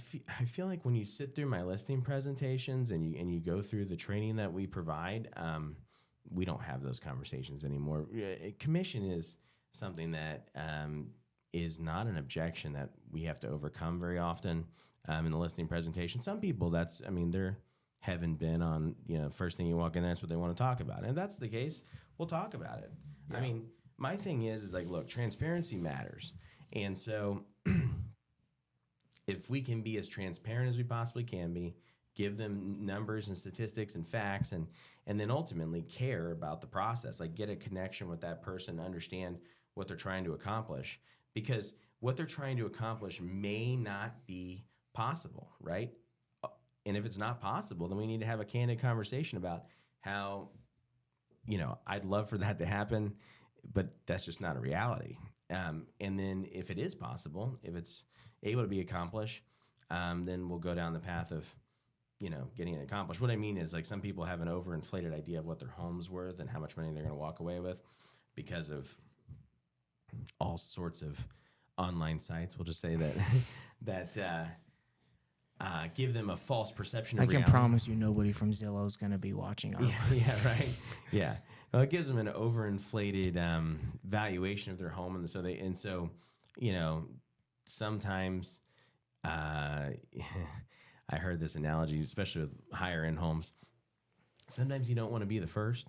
feel like when you sit through my listing presentations and you go through the training that we provide, we don't have those conversations anymore. Commission is something that is not an objection that we have to overcome very often in the listing presentation. Some people, they're haven't been on, first thing you walk in, that's what they want to talk about. And if that's the case, we'll talk about it. Yeah. I mean, my thing is like, look, transparency matters. And so if we can be as transparent as we possibly can be, give them numbers and statistics and facts, and then ultimately care about the process, like get a connection with that person, understand what they're trying to accomplish, because what they're trying to accomplish may not be possible, right? And if it's not possible, then we need to have a candid conversation about how, I'd love for that to happen, but that's just not a reality. And then if it is possible, if it's able to be accomplished, then we'll go down the path of, getting it accomplished. What I mean is, like, some people have an overinflated idea of what their home's worth and how much money they're going to walk away with because of all sorts of online sites. We'll just say that give them a false perception of reality.
I can promise you nobody from Zillow is going to be watching our
Yeah, right. Yeah. Well, it gives them an overinflated valuation of their home, and so sometimes I heard this analogy, especially with higher end homes. sometimes you don't want to be the first.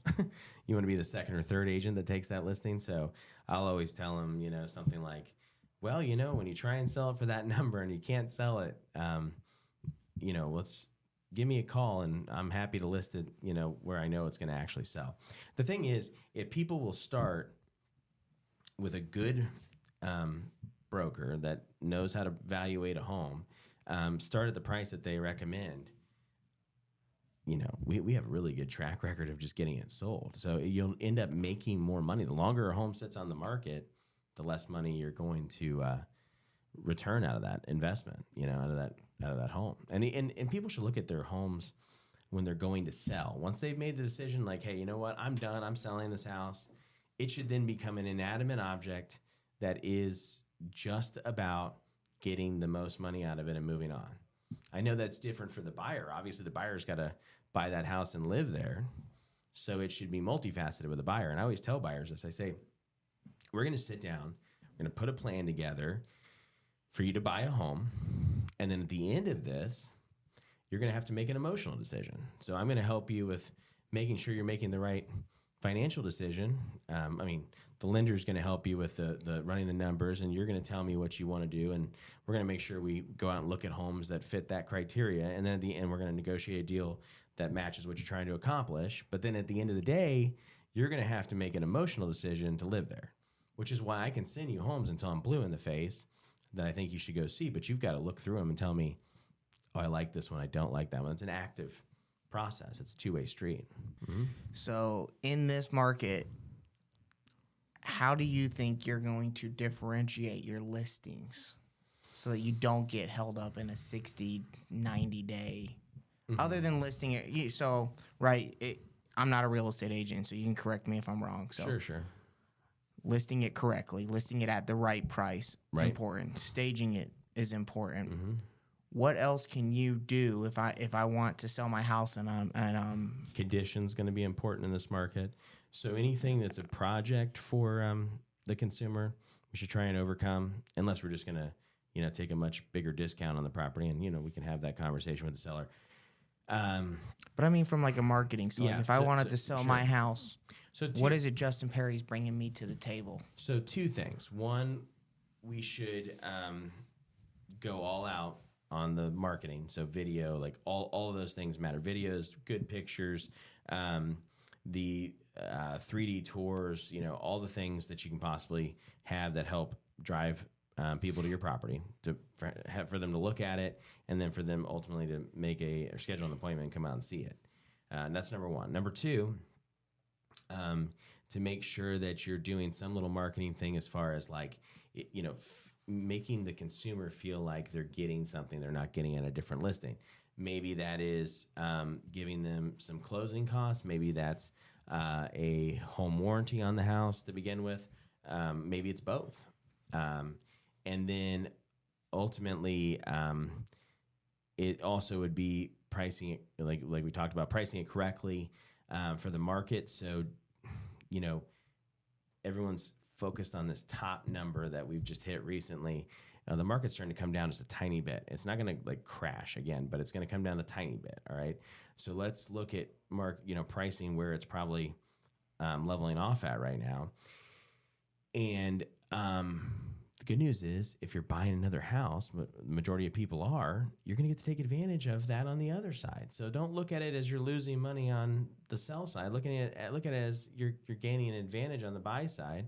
You want to be the second or third agent that takes that listing. So I'll always tell them, something like, well, when you try and sell it for that number and you can't sell it, let's give me a call and I'm happy to list it, where I know it's going to actually sell. The thing is, if people will start with a good broker that knows how to evaluate a home, start at the price that they recommend, we have a really good track record of just getting it sold. So you'll end up making more money. The longer a home sits on the market, the less money you're going to return out of that investment, out of that home. And people should look at their homes when they're going to sell. Once they've made the decision, like, hey, you know what, I'm done, I'm selling this house, it should then become an inanimate object that is just about getting the most money out of it and moving on. I know that's different for the buyer. Obviously, the buyer's got to buy that house and live there. So it should be multifaceted with the buyer. And I always tell buyers this. I say, we're going to sit down, we're going to put a plan together for you to buy a home. And then at the end of this, you're going to have to make an emotional decision. So I'm going to help you with making sure you're making the right financial decision. The lender's going to help you with the running the numbers, and you're going to tell me what you want to do, and we're going to make sure we go out and look at homes that fit that criteria, and then at the end, we're going to negotiate a deal that matches what you're trying to accomplish. But then at the end of the day, you're going to have to make an emotional decision to live there, which is why I can send you homes until I'm blue in the face that I think you should go see, but you've got to look through them and tell me, oh, I like this one, I don't like that one. It's an active process. It's a two-way street. Mm-hmm.
So in this market, how do you think you're going to differentiate your listings so that you don't get held up in a 60, 90 day, other than listing it? I'm not a real estate agent, so you can correct me if I'm wrong. So
Sure.
Listing it correctly, listing it at the right price, important. Staging it is important. Mm-hmm. What else can you do if I want to sell my house and
conditions going to be important in this market. So anything that's a project for the consumer, we should try and overcome, unless we're just going to take a much bigger discount on the property, and we can have that conversation with the seller.
But I mean, from like a marketing, so if I wanted to sell my house, what is it Justin Perrey's bringing me to the table?
So two things. One, we should go all out on the marketing. So video, like all of those things matter. Videos, good pictures, the 3D tours, all the things that you can possibly have that help drive people to your property, for them to look at it, and then for them ultimately to or schedule an appointment and come out and see it. And that's number one. Number two, to make sure that you're doing some little marketing thing as far as like, making the consumer feel like they're getting something they're not getting at a different listing. Maybe that is giving them some closing costs. Maybe that's a home warranty on the house to begin with. Maybe it's both. And then ultimately, it also would be pricing it, like we talked about, pricing it correctly for the market. So, everyone's focused on this top number that we've just hit recently. The market's starting to come down just a tiny bit. It's not going to crash again, but it's going to come down a tiny bit. All right. So let's look at pricing where it's probably leveling off at right now. And the good news is, if you're buying another house, but the majority of people are, you're going to get to take advantage of that on the other side. So don't look at it as you're losing money on the sell side. Look at it as you're gaining an advantage on the buy side.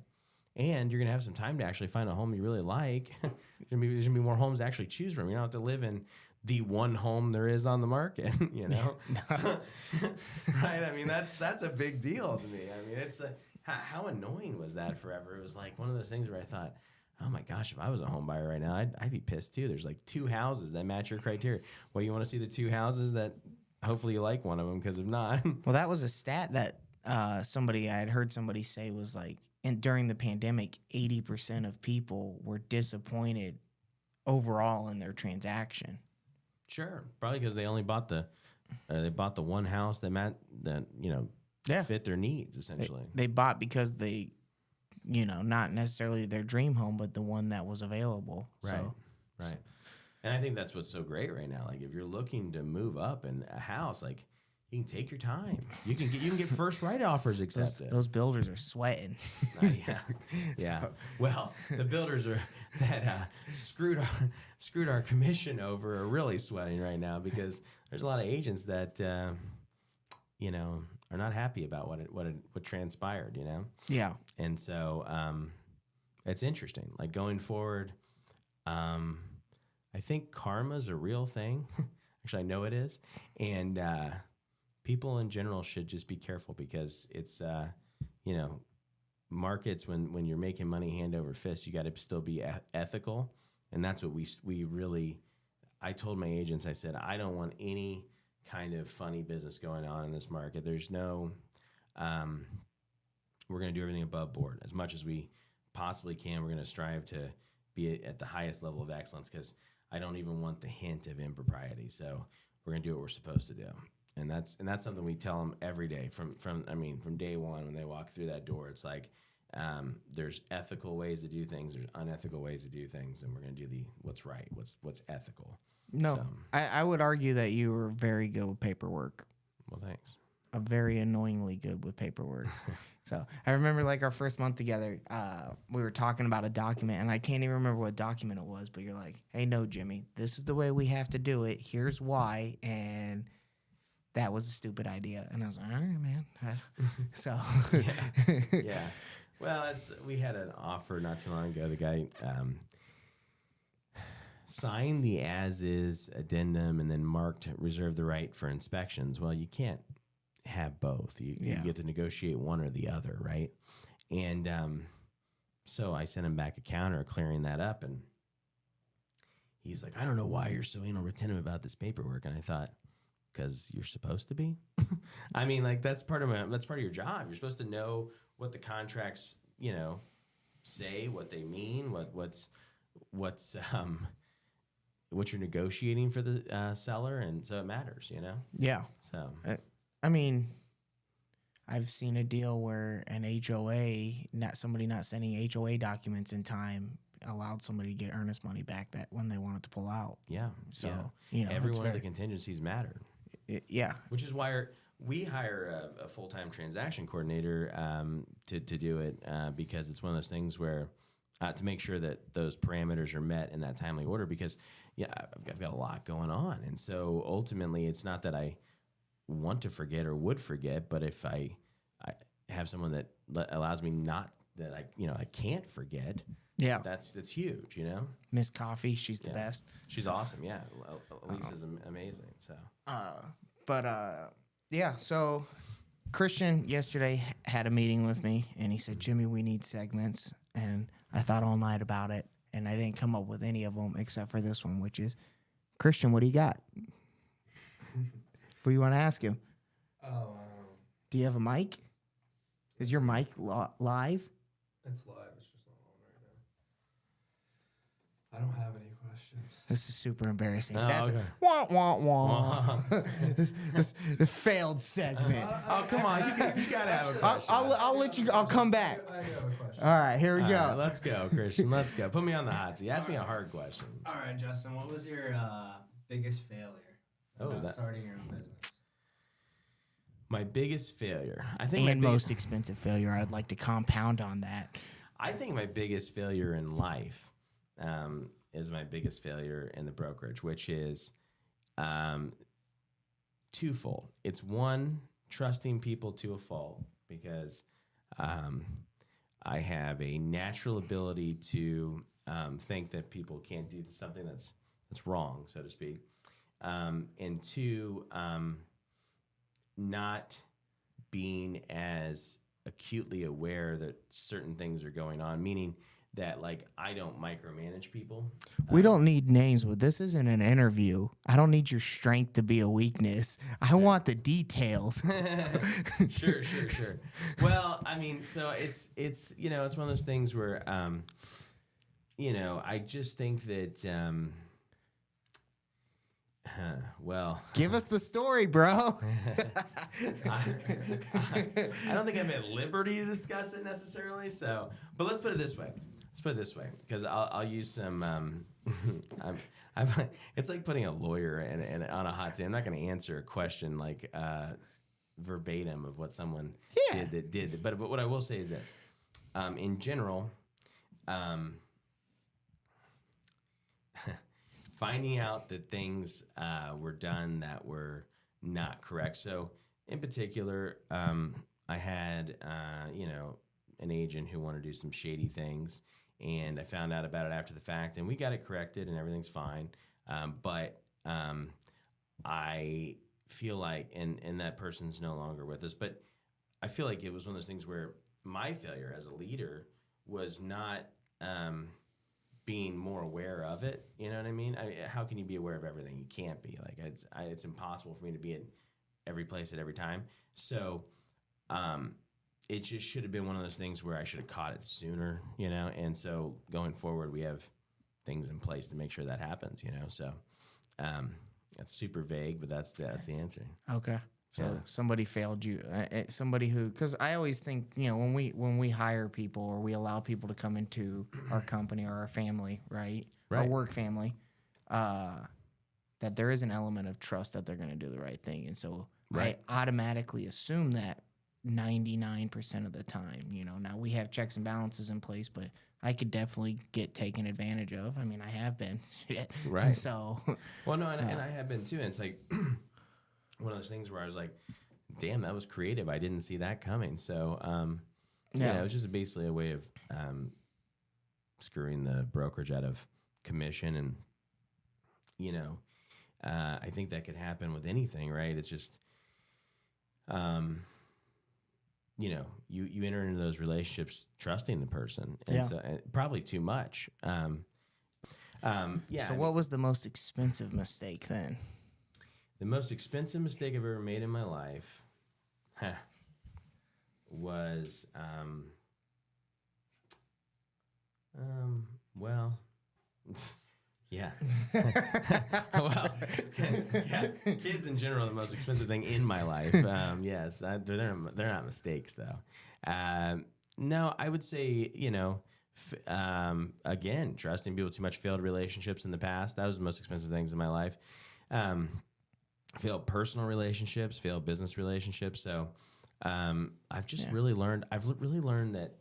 And you're going to have some time to actually find a home you really like. There's going to be more homes to actually choose from. You don't have to live in the one home there is on the market, So, right? I mean, that's a big deal to me. I mean, it's how annoying was that forever? It was like one of those things where I thought, oh my gosh, if I was a home buyer right now, I'd be pissed too. There's like 2 houses that match your criteria. Well, you want to see the 2 houses that hopefully you like one of them, because if not.
Well, that was a stat that I had heard somebody say was like, and during the pandemic, 80% of people were disappointed overall in their transaction.
Sure, probably because they only bought the one house that fit their needs essentially.
They bought because they, not necessarily their dream home, but the one that was available.
Right, right. And I think that's what's so great right now. Like if you're looking to move up in a house, like You can take your time. You can get first right offers accepted.
Those builders are sweating.
Yeah. So. Well, the builders that screwed our commission over are really sweating right now because there's a lot of agents that are not happy about what transpired.
Yeah.
And so it's interesting. Like going forward, I think karma's a real thing. Actually, I know it is, and people in general should just be careful because it's, markets when you're making money hand over fist, you got to still be ethical. And that's what we really, I told my agents, I said, I don't want any kind of funny business going on in this market. There's no, we're going to do everything above board as much as we possibly can. We're going to strive to be at the highest level of excellence because I don't even want the hint of impropriety. So we're going to do what we're supposed to do. And that's something we tell them every day from day one when they walk through that door. It's like there's ethical ways to do things, there's unethical ways to do things, and we're going to do what's right, what's ethical.
No,
so,
I would argue that you were very good with paperwork.
Well, thanks.
Very annoyingly good with paperwork. So I remember like our first month together, we were talking about a document, and I can't even remember what document it was, but you're like, hey, no, Jimmy, this is the way we have to do it. Here's why, and that was a stupid idea. And I was like, all right, man. So.
Yeah. Well, we had an offer not too long ago. The guy signed the as-is addendum and then marked reserve the right for inspections. Well, you can't have both. You get to negotiate one or the other, right? And so I sent him back a counter clearing that up, and he's like, I don't know why you're so anal retentive about this paperwork. And I thought, because you're supposed to be. I mean, like that's part of your job. You're supposed to know what the contracts, say, what they mean, what you're negotiating for the seller, and so it matters,
Yeah.
So
I mean, I've seen a deal where an HOA, somebody not sending HOA documents in time, allowed somebody to get earnest money back that when they wanted to pull out.
Yeah.
So
every one of the contingencies matter.
Yeah. Which
is why we hire a full-time transaction coordinator to do it because it's one of those things where to make sure that those parameters are met in that timely order because, I've got a lot going on. And so ultimately it's not that I want to forget or would forget, but if I have someone that allows me not that I can't forget, that's huge,
Miss Coffee, she's the best.
She's awesome. Yeah. Lisa's amazing. So,
so Christian yesterday had a meeting with me and he said, Jimmy, we need segments. And I thought all night about it and I didn't come up with any of them except for this one, which is, Christian, what do you got? What do you want to ask him? Do you have a mic? Is your mic live?
It's live. It's just not on right now. I don't have any questions.
This is super embarrassing.
Oh,
That's
okay.
Wah, wah, wah. this the failed segment.
Oh, come on. You got to have a question.
I'll let you. I'll come back.
I have a question.
All right, here we go.
Right, let's go, Christian. Let's go. Put me on the hot seat. Ask me a hard question.
All right, Justin. What was your biggest failure about starting your own business?
My biggest failure, I think,
and most expensive failure. I'd like to compound on that.
I think my biggest failure in life is my biggest failure in the brokerage, which is twofold. It's one, trusting people to a fault because I have a natural ability to think that people can't do something that's wrong, so to speak, and two, not being as acutely aware that certain things are going on, meaning that like I don't micromanage people.
We don't need names, but this isn't an interview. I don't need your strength to be a weakness. I want the details.
Sure. Well, I mean, so it's it's one of those things where I just think that well,
give us the story, bro.
I don't think I'm at liberty to discuss it necessarily. So, but let's put it this way. Because I'll use some It's like putting a lawyer and on a hot seat. I'm not going to answer a question like verbatim of what someone did. But what I will say is this: in general, finding out that things were done that were not correct. So, in particular, I had an agent who wanted to do some shady things. And I found out about it after the fact, and we got it corrected, and everything's fine. But I feel like, and that person's no longer with us, but I feel like it was one of those things where my failure as a leader was not being more aware of it. You know what I mean? How can you be aware of everything? You can't be. Like it's impossible for me to be at every place at every time. So it just should have been one of those things where I should have caught it sooner, and so going forward, we have things in place to make sure that happens, So that's super vague, but that's the answer.
Okay. So somebody failed you, somebody who, because I always think, when we hire people or we allow people to come into our company or our family, right? Our work family, that there is an element of trust that they're going to do the right thing. And so I automatically assume that 99% of the time, now we have checks and balances in place, but I could definitely get taken advantage of. I mean, I have been.
Right.
So.
Well, no, and I have been too. And it's like one of those things where I was like, damn, that was creative. I didn't see that coming. So, it was just basically a way of screwing the brokerage out of commission. And, I think that could happen with anything, right? It's just, you enter into those relationships trusting the person, and so probably too much.
So what was the most expensive mistake then?
The most expensive mistake I've ever made in my life was, well, yeah. Well, yeah. Kids in general are the most expensive thing in my life. Yes, they're not mistakes though. No, I would say again, trusting people too much. Failed relationships in the past. That was the most expensive things in my life. Failed personal relationships. Failed business relationships. So I've just really learned. I've really learned that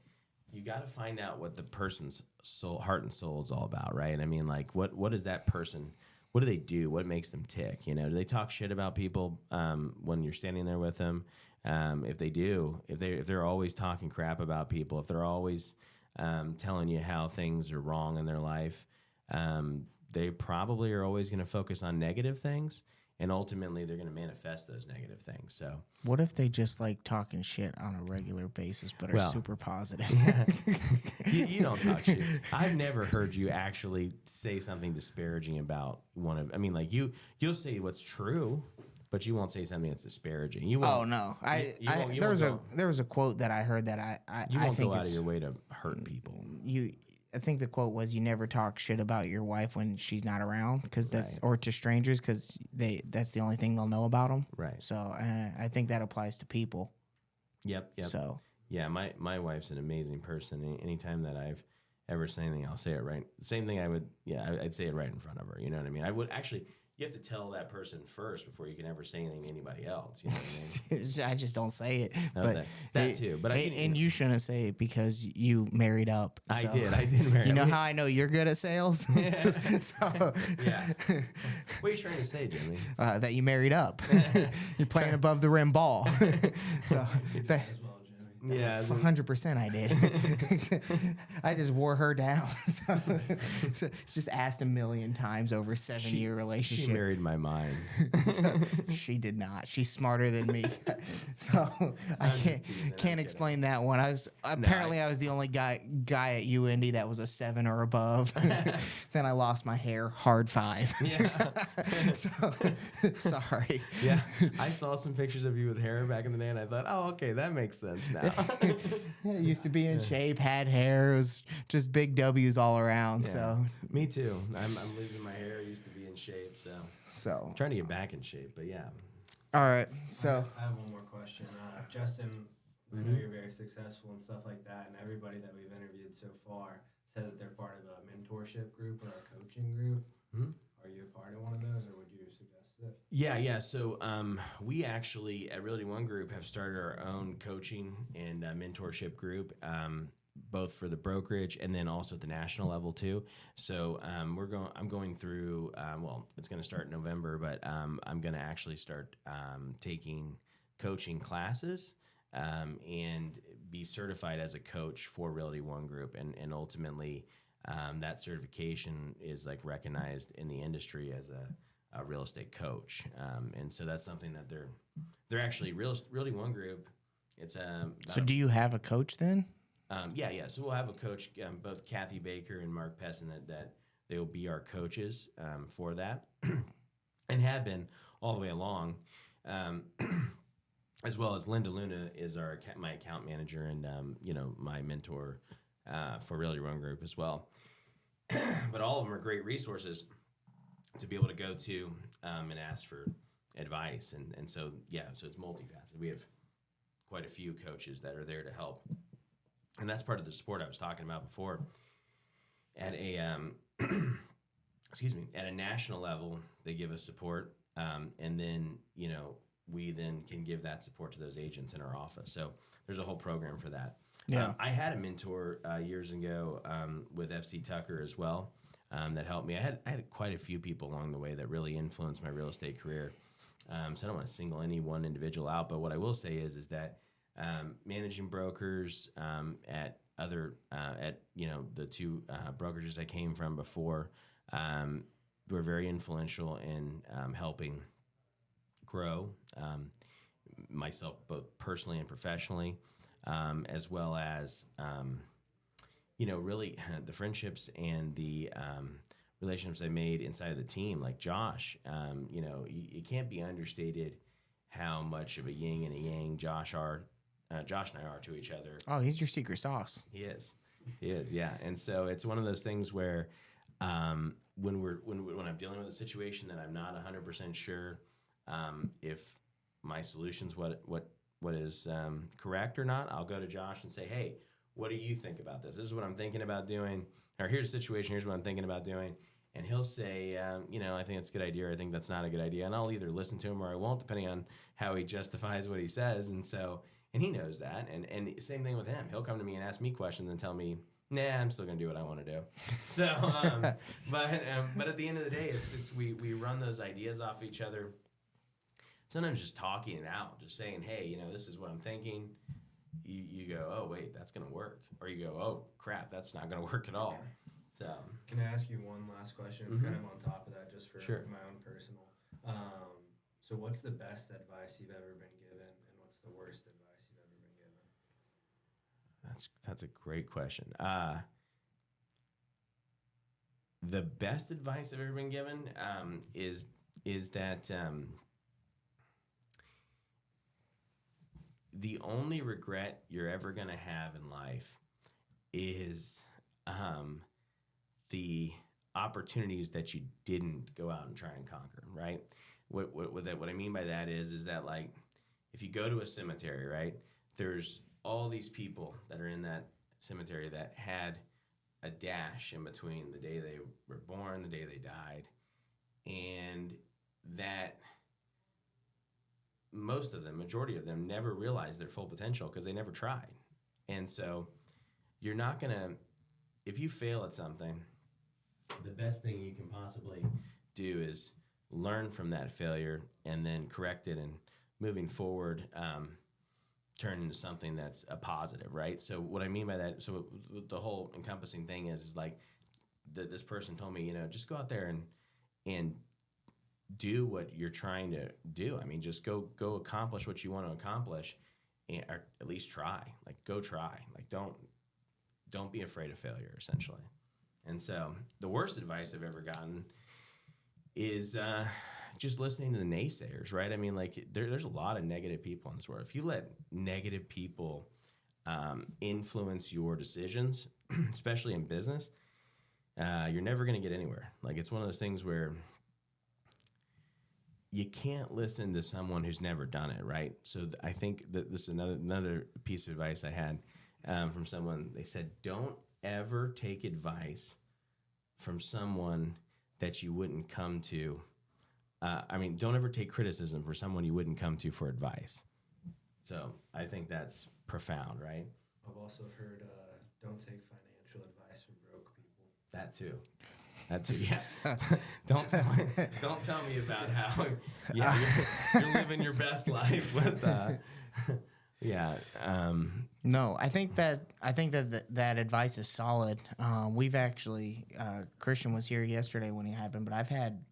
you got to find out what the person's heart and soul is all about, right? I mean, like, what is that person? What do they do? What makes them tick? Do they talk shit about people when you're standing there with them? If they do, if they're always talking crap about people, if they're always telling you how things are wrong in their life, they probably are always going to focus on negative things. And ultimately, they're going to manifest those negative things. So,
what if they just like talking shit on a regular basis, but are super positive?
Yeah. you don't talk shit. I've never heard you actually say something disparaging about one of. I mean, like you'll say what's true, but you won't say something that's disparaging. You won't.
Oh no, there was a quote that I heard that I
won't
think
go out of your way to hurt people.
I think the quote was, "You never talk shit about your wife when she's not around, or to strangers, because that's the only thing they'll know about them."
Right.
So I think that applies to people.
Yep.
So
yeah, my wife's an amazing person. Anytime that I've ever said anything, I'll say it right. Same thing I would. Yeah, I'd say it right in front of her. You know what I mean? I would actually. You have to tell that person first before you can ever say anything to anybody else. You know what I mean?
I just don't say it.
No,
but
that too. But
you shouldn't say it because you married up. So.
I did marry.
You know how I know you're good at sales?
Yeah.
So,
yeah. What are you trying to say, Jimmy?
That you married up. You're playing above the rim ball. So that.
Yeah,
100% I did. I just wore her down. So just asked a million times over a 7-year relationship.
She married my mind.
She did not. She's smarter than me. So I can't explain that one. I was the only guy at UIndy that was a 7 or above. Then I lost my hair, hard 5.
Yeah.
So sorry.
Yeah. I saw some pictures of you with hair back in the day, and I thought, oh, okay, that makes sense now.
Yeah, used to be in shape, had hair. It was just big W's all around.
Yeah.
So
me too. I'm losing my hair. I used to be in shape, so I'm trying to get back in shape. But yeah.
All right. So
I have one more question. Justin, I know you're very successful and stuff like that, and everybody that we've interviewed so far said that they're part of a mentorship group or a coaching group. Are you a part of one of those, or would you suggest it?
Yeah. So we actually at Realty One Group have started our own coaching and mentorship group, both for the brokerage and then also at the national level too. So I'm going through. Well, it's going to start in November, but I'm going to actually start taking coaching classes and be certified as a coach for Realty One Group, and ultimately that certification is like recognized in the industry as a real estate coach, and so that's something that they're actually Realty One Group. It's
So do you have a coach then?
Yeah. So we'll have a coach, both Kathy Baker and Mark Pessin, that they will be our coaches for that, and have been all the way along. As well as Linda Luna is my account manager and my mentor for Realty One Group as well. But all of them are great resources to be able to go to and ask for advice. And so it's multifaceted. We have quite a few coaches that are there to help. And that's part of the support I was talking about before. At a at a national level, they give us support, and then we then can give that support to those agents in our office. So there's a whole program for that.
Yeah.
I had a mentor years ago with FC Tucker as well that helped me. I had quite a few people along the way that really influenced my real estate career. So I don't want to single any one individual out, but what I will say is that managing brokers at other the two brokerages I came from before were very influential in helping grow myself both personally and professionally, as well as really the friendships and the relationships I made inside of the team, like Josh. You can't be understated how much of a yin and a yang Josh and I are to each other.
Oh, he's your secret sauce.
He is, yeah. And so it's one of those things where when I'm dealing with a situation that I'm not 100% sure if my solution's what is correct or not, I'll go to Josh and say, hey, what do you think about this? This is what I'm thinking about doing. Or here's the situation. Here's what I'm thinking about doing. And he'll say, I think it's a good idea, or I think that's not a good idea. And I'll either listen to him or I won't, depending on how he justifies what he says. And he knows that. And same thing with him. He'll come to me and ask me questions and tell me, nah, I'm still going to do what I want to do. So, but at the end of the day, it's we run those ideas off each other. Sometimes just talking it out, just saying, hey, this is what I'm thinking. You go, oh, wait, that's going to work. Or you go, oh, crap, that's not going to work at all. So,
can I ask you one last question? It's kind of on top of that, just for my own personal. So what's the best advice you've ever been given, and what's the worst advice you've ever been given?
That's a great question. The best advice I've ever been given is that the only regret you're ever going to have in life is the opportunities that you didn't go out and try and conquer, right? What I mean by that is that, like, if you go to a cemetery, right, there's all these people that are in that cemetery that had a dash in between the day they were born, the day they died, and that most of them, majority of them, never realized their full potential because they never tried. And so you're not going to, if you fail at something, the best thing you can possibly do is learn from that failure and then correct it, and moving forward, turn into something that's a positive, right? So what I mean by that, so the whole encompassing thing is like this person told me, just go out there and do what you're trying to do. I mean, just go accomplish what you want to accomplish, or at least try. Like, go try. Like, don't be afraid of failure, essentially. And so the worst advice I've ever gotten is just listening to the naysayers, right? I mean, like, there's a lot of negative people in this world. If you let negative people influence your decisions, especially in business, you're never going to get anywhere. Like, it's one of those things where you can't listen to someone who's never done it, right? So I think that this is another piece of advice I had from someone. They said, don't ever take advice from someone that you wouldn't come to. Don't ever take criticism for someone you wouldn't come to for advice. So I think that's profound, right?
I've also heard, don't take financial advice from broke people.
That too. Yeah. don't tell me about how you're living your best life with yeah.
No, I think that advice is solid. We've actually Christian was here yesterday when it happened, but I've had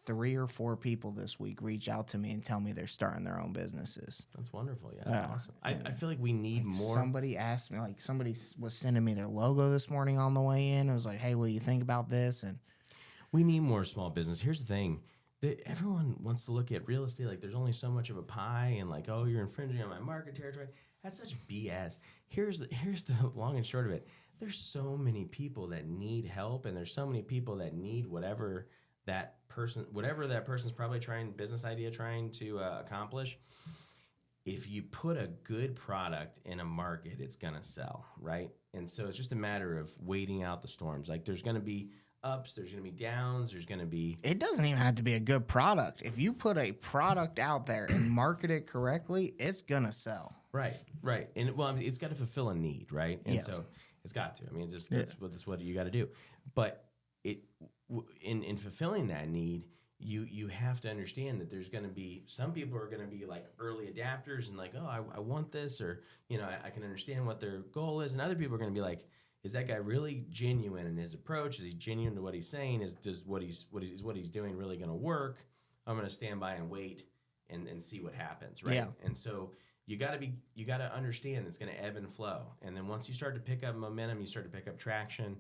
3 or 4 people this week reach out to me and tell me they're starting their own businesses.
That's wonderful. Yeah, that's awesome. I feel like we need more.
Somebody asked me, like somebody was sending me their logo this morning on the way in. It was like, hey, what do you think about this? And
we need more small business. Here's the thing. Everyone wants to look at real estate like there's only so much of a pie and like, oh, you're infringing on my market territory. That's such BS. Here's the long and short of it. There's so many people that need help, and there's so many people that need whatever that person's probably trying to accomplish. If you put a good product in a market, it's gonna sell, right? And so it's just a matter of waiting out the storms. Like there's gonna be ups, there's gonna be downs, there's gonna be.
It doesn't even have to be a good product. If you put a product out there and market it correctly, it's gonna sell.
Right. And it's got to fulfill a need, right? And so it's got to. I mean, that's what you got to do. But in fulfilling that need, you have to understand that there's going to be some people are going to be like early adapters and like, oh, I want this, or I can understand what their goal is, and other people are going to be like, is that guy really genuine in his approach? Is he genuine to what he's saying? Does what he's doing really going to work? I'm going to stand by and wait and see what happens, right? Yeah. And so you got to understand it's going to ebb and flow, and then once you start to pick up momentum, you start to pick up traction.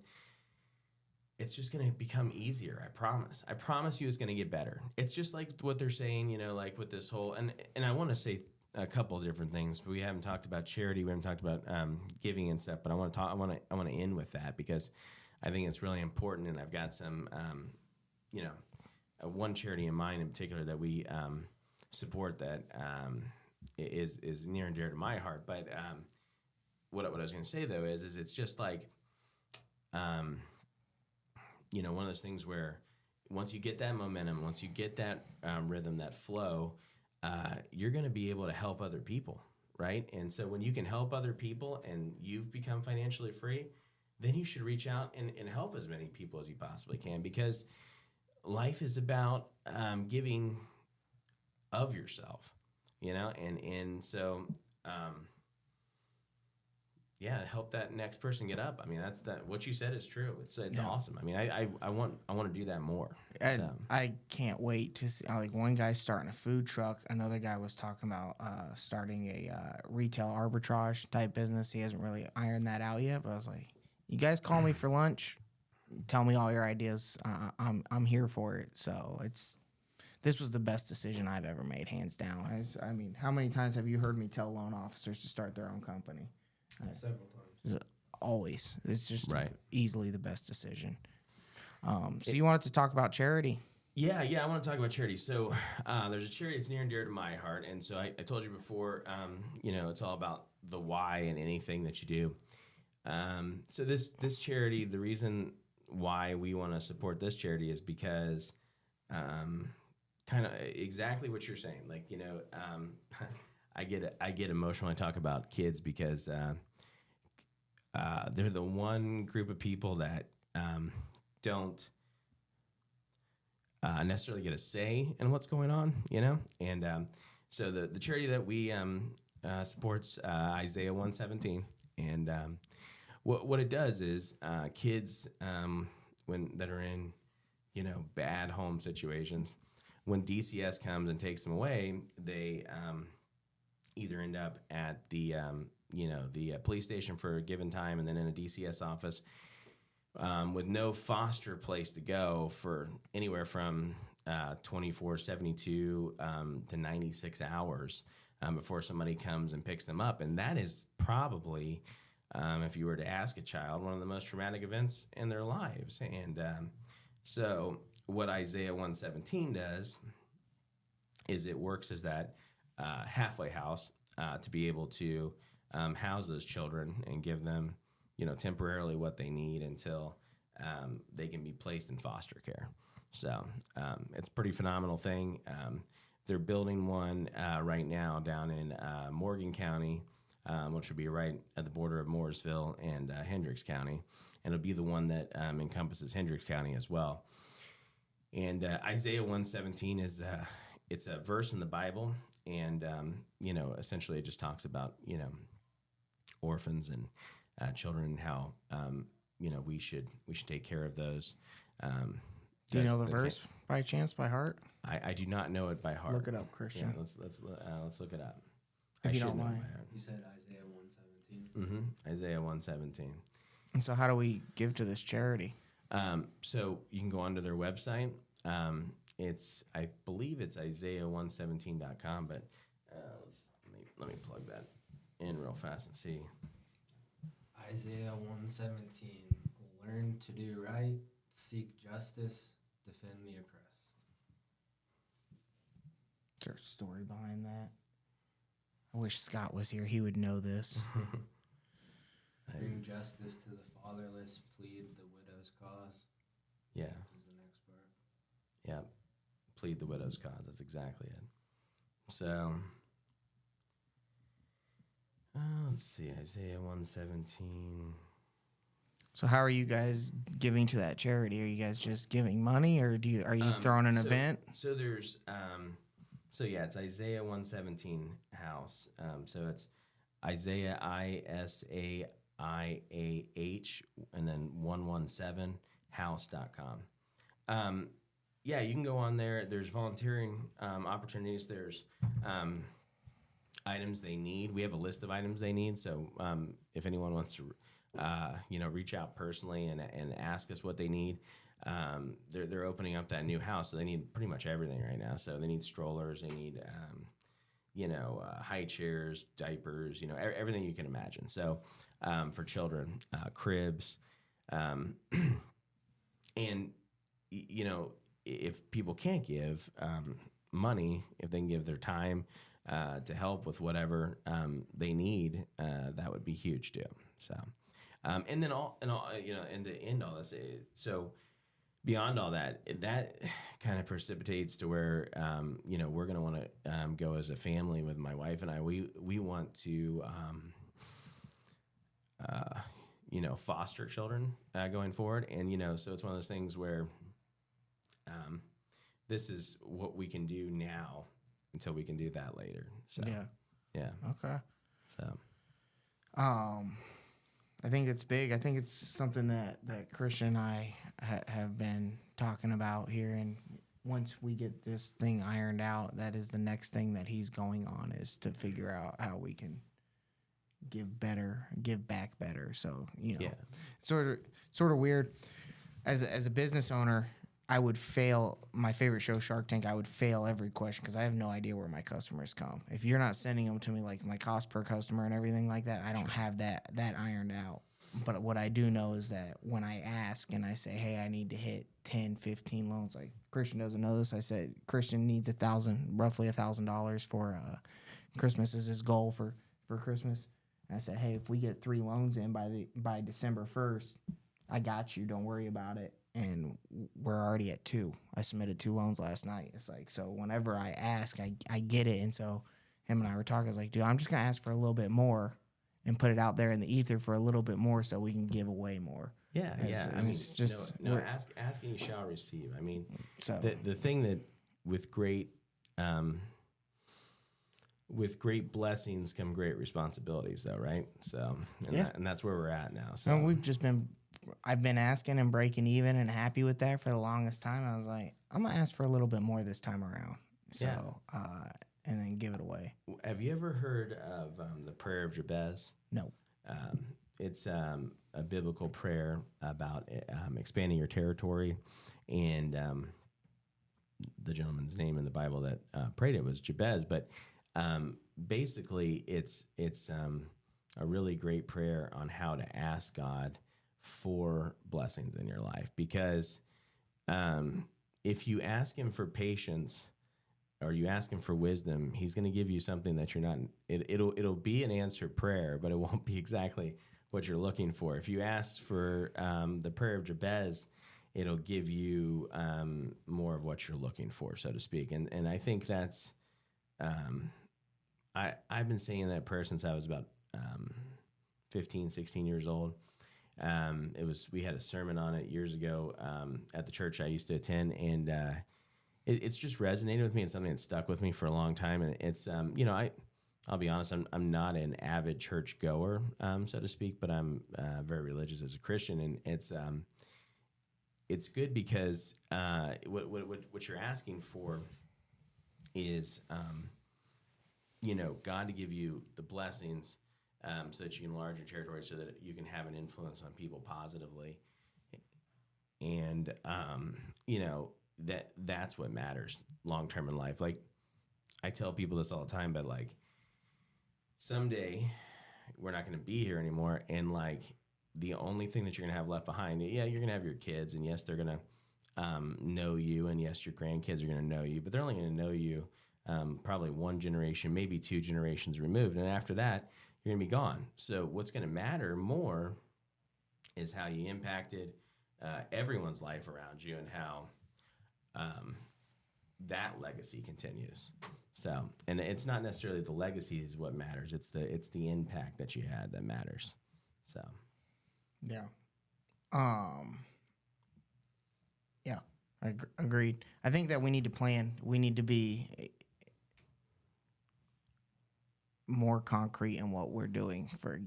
It's just going to become easier. I promise you it's going to get better. It's just like what they're saying, like with this whole, and I want to say a couple of different things, but we haven't talked about charity. We haven't talked about giving and stuff, but I want to end with that because I think it's really important. And I've got some, one charity in mind in particular that we support that is near and dear to my heart. But what I was going to say though is it's just like, one of those things where once you get that momentum, once you get that rhythm, that flow, you're going to be able to help other people, right? And so when you can help other people and you've become financially free, then you should reach out and help as many people as you possibly can, because life is about giving of yourself, and so help that next person get up. I mean, what you said is true. It's awesome. I mean, I want to do that more.
I can't wait to see. Like one guy's starting a food truck. Another guy was talking about starting a retail arbitrage type business. He hasn't really ironed that out yet, but I was like, you guys call me for lunch, tell me all your ideas. I'm here for it. So this was the best decision I've ever made, hands down. I mean, how many times have you heard me tell loan officers to start their own company?
Several times.
Always. It's just easily the best decision. So you wanted to talk about charity?
Yeah, I want to talk about charity. So there's a charity that's near and dear to my heart. And so I told you before, it's all about the why in anything that you do. So this charity, the reason why we want to support this charity is because kind of exactly what you're saying. Like, I get emotional when I talk about kids because they're the one group of people that don't necessarily get a say in what's going on, And so the charity that we supports Isaiah 117, and what it does is kids that are in bad home situations, when DCS comes and takes them away, they either end up at the police station for a given time, and then in a DCS office with no foster place to go for anywhere from 24, 72 to 96 hours before somebody comes and picks them up. And that is probably, if you were to ask a child, one of the most traumatic events in their lives. And so what Isaiah 117 does is it works as that halfway house to be able to house those children and give them, temporarily what they need until they can be placed in foster care. So it's a pretty phenomenal thing. They're building one right now down in Morgan County, which would be right at the border of Mooresville and Hendricks County. And it'll be the one that encompasses Hendricks County as well. And Isaiah 117 is it's a verse in the Bible, and essentially it just talks about orphans and children, and how we should take care of those.
Do you know the verse by chance by heart?
I do not know it by heart.
Look it up, Christian.
Yeah, let's look it up.
If you don't mind.
You said Isaiah 117.
Mm-hmm. Isaiah 117.
And so how do we give to this charity?
So you can go onto their website. I believe it's Isaiah117.com, but let me plug that in real fast and see.
Isaiah 117. Learn to do right, seek justice, defend the oppressed.
Is there a story behind that? I wish Scott was here. He would know this.
Bring justice to the fatherless, plead the widow's cause.
Yeah.
Is the next part.
Yeah. Plead the widow's cause. That's exactly it. So, let's see. Isaiah 117.
So how are you guys giving to that charity? Are you guys just giving money, or are you throwing an event?
So there's it's Isaiah 117 house. So it's Isaiah ISAIAH and then 117 house.com. Yeah, you can go on there. There's volunteering opportunities. There's items they need. We have a list of items they need. So if anyone wants to reach out personally and ask us what they need. They're opening up that new house, so they need pretty much everything right now. So they need strollers, they need high chairs, diapers, everything you can imagine. So for children, cribs, and if people can't give money, if they can give their time to help with whatever they need, that would be huge too. So. And then and to end all this, so beyond all that kind of precipitates to where, we're going to want to go as a family with my wife and I. We want to, foster children going forward. And, so it's one of those things where this is what we can do now until we can do that later. So, yeah.
Okay.
So,
I think it's big. I think it's something that Christian and I have been talking about here. And once we get this thing ironed out, that is the next thing that he's going on, is to figure out how we can give back better. So, sort of weird. As a business owner, I would fail my favorite show, Shark Tank. I would fail every question because I have no idea where my customers come. If you're not sending them to me, like my cost per customer and everything like that, I don't have that ironed out. But what I do know is that when I ask and I say, hey, I need to hit 10, 15 loans, like Christian doesn't know this. I said, Christian needs roughly $1,000 for Christmas is his goal for Christmas. And I said, hey, if we get 3 loans in by December 1st, I got you. Don't worry about it. And we're already at 2. I submitted 2 loans last night. It's like, so whenever I ask, I get it. And so him and I were talking. I was like, dude, I'm just going to ask for a little bit more and put it out there in the ether for a little bit more so we can give away more.
Yeah, yeah.
I mean, it's just...
ask and you shall receive. I mean,
so
the thing that with great blessings come great responsibilities, though, right? So, and that's where we're at now. So
I've been asking and breaking even and happy with that for the longest time. I was like, I'm going to ask for a little bit more this time around. So, and then give it away.
Have you ever heard of the prayer of Jabez?
No.
It's a biblical prayer about expanding your territory. And the gentleman's name in the Bible that prayed it was Jabez. But basically, it's a really great prayer on how to ask God for blessings in your life, because if you ask him for patience, or you ask him for wisdom, he's going to give you something that you're not. It'll be an answered prayer, but it won't be exactly what you're looking for. If you ask for the prayer of Jabez, it'll give you more of what you're looking for, so to speak. And I think that's I've been saying that prayer since I was about 15, 16 years old. We had a sermon on it years ago at the church I used to attend, and it's just resonated with me. It's something that stuck with me for a long time. And it's I'll be honest, I'm not an avid church goer, so to speak, but I'm very religious as a Christian, and it's good because what you're asking for is God to give you the blessings so that you can enlarge your territory, so that you can have an influence on people positively. And, that's what matters long-term in life. Like, I tell people this all the time, but like, someday we're not going to be here anymore. And like, the only thing that you're going to have left behind, you're going to have your kids, and yes, they're going to know you. And yes, your grandkids are going to know you, but they're only going to know you probably one generation, maybe two generations removed. And after that, you're going to be gone. So what's going to matter more is how you impacted everyone's life around you, and how that legacy continues. So, and it's not necessarily the legacy is what matters. It's the impact that you had that matters. So,
yeah. Yeah, agreed. I think that we need to plan. We need to be more concrete in what we're doing for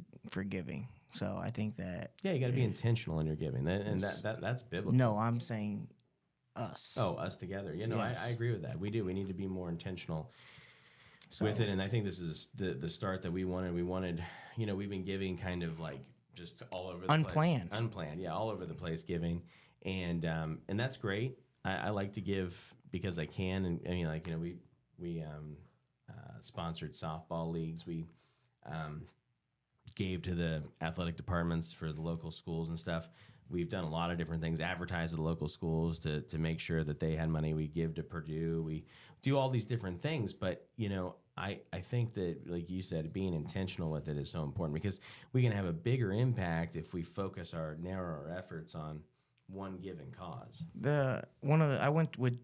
giving. So I think that
you got to be intentional in your giving, and that's biblical.
No, I'm saying us.
Oh, us together. Yes. I agree with that. We do. We need to be more intentional with it, and I think this is the start that we wanted. We wanted, we've been giving kind of like just all over the
unplanned.
place. Unplanned, yeah, all over the place giving, and that's great. I like to give because I can, and I mean, like, we sponsored softball leagues. We gave to the athletic departments for the local schools and stuff. We've done a lot of different things, advertise at the local schools to make sure that they had money. We give to Purdue. We do all these different things. But, I think that, like you said, being intentional with it is so important, because we can have a bigger impact if we focus our narrower efforts on one given cause.
I went with,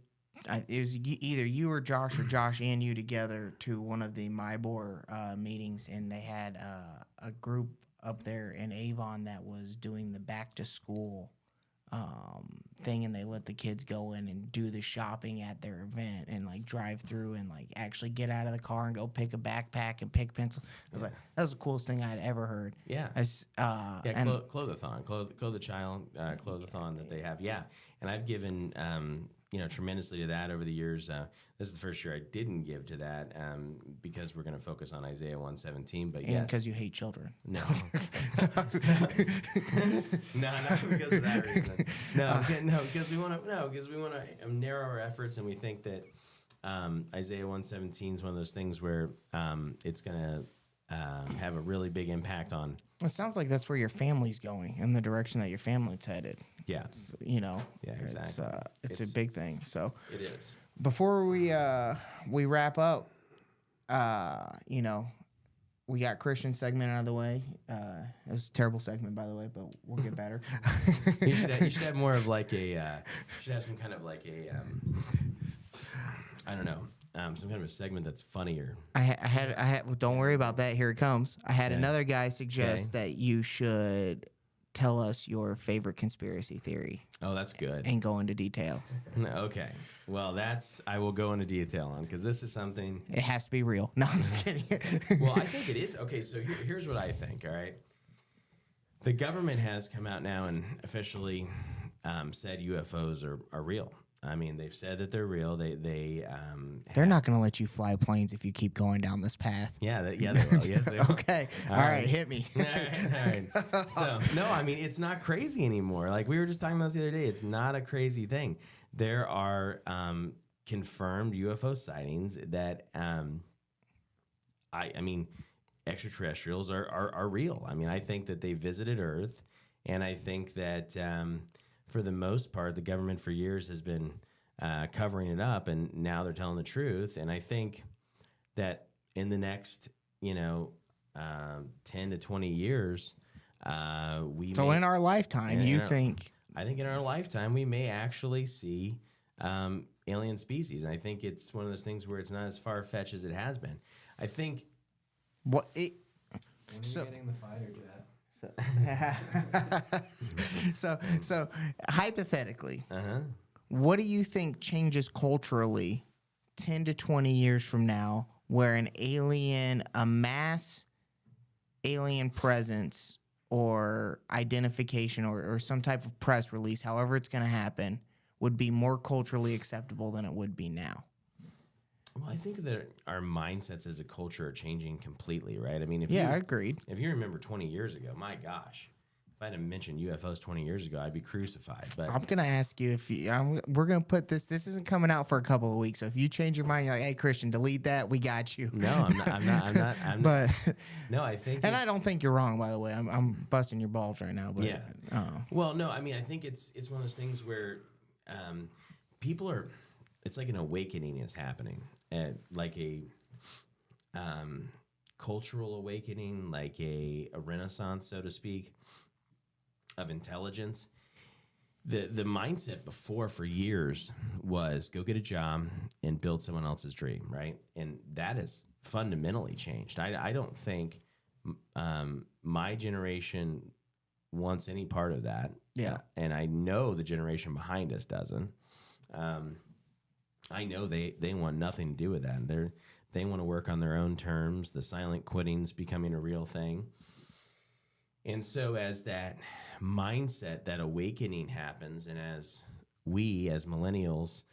it was either you or Josh and you together to one of the MyBor meetings, and they had a group up there in Avon that was doing the back to school thing, and they let the kids go in and do the shopping at their event, and like drive through and like actually get out of the car and go pick a backpack and pick pencils. I was like, that was the coolest thing I'd ever heard.
Yeah. Clothathon, Clothe the Child, Clothathon that they have. Yeah. And I've given, tremendously to that over the years. This is the first year I didn't give to that because we're going to focus on Isaiah 1:17. But yes,
because you hate children.
No, no, not because of that reason. No, because we want to narrow our efforts, and we think that Isaiah 1:17 is one of those things where it's going to have a really big impact on.
It sounds like that's where your family's going, in the direction that your family's headed.
Yeah.
Yeah,
exactly.
It's a big thing. So
it is.
Before we wrap up, we got Christian segment out of the way. It was a terrible segment, by the way, but we'll get better.
You should have more of like a. Should have some kind of like a. I don't know. Some kind of a segment that's funnier. I
had. Well, don't worry about that. Here it comes. I had another guy suggest that you should tell us your favorite conspiracy theory.
Oh, that's good.
And go into detail.
Okay. Well, I will go into detail on, because this is something.
It has to be real. No, I'm just kidding.
Well, I think it is. Okay, so here's what I think, all right? The government has come out now and officially said UFOs are real. I mean, they've said that they're real. They're
not going to let you fly planes if you keep going down this path.
Yeah, they will. Yes, they will.
Okay. All right, hit me.
All right. So, no, I mean, it's not crazy anymore. Like we were just talking about this the other day. It's not a crazy thing. There are confirmed UFO sightings that, I mean, extraterrestrials are real. I mean, I think that they visited Earth, and I think that for the most part, the government for years has been covering it up, and now they're telling the truth. And I think that in the next, 10 to 20 years,
So in our lifetime,
I think in our lifetime, we may actually see alien species. And I think it's one of those things where it's not as far-fetched as it has been. I think...
When are you getting the fighter jet?
So hypothetically, what do you think changes culturally 10 to 20 years from now where a mass alien presence or identification or some type of press release, however it's going to happen, would be more culturally acceptable than it would be now?
Well, I think that our mindsets as a culture are changing completely, right? I mean,
I agreed.
If you remember 20 years ago, my gosh, if I hadn't mentioned UFOs 20 years ago, I'd be crucified. But
I'm gonna ask you we're gonna put this. This isn't coming out for a couple of weeks. So if you change your mind, you're like, "Hey, Christian, delete that. We got you."
No, I'm not.
But
no, I think,
and I don't think you're wrong. By the way, I'm busting your balls right now. But
yeah. Well, no, I mean, I think it's one of those things where people are. It's like an awakening is happening, like a cultural awakening, like a renaissance, so to speak, of intelligence. The mindset before for years was go get a job and build someone else's dream, right? And that has fundamentally changed. I don't think my generation wants any part of that.
Yeah.
And I know the generation behind us doesn't. I know they want nothing to do with that. They want to work on their own terms. The silent quitting's becoming a real thing. And so as that mindset, that awakening happens, and as we as millennials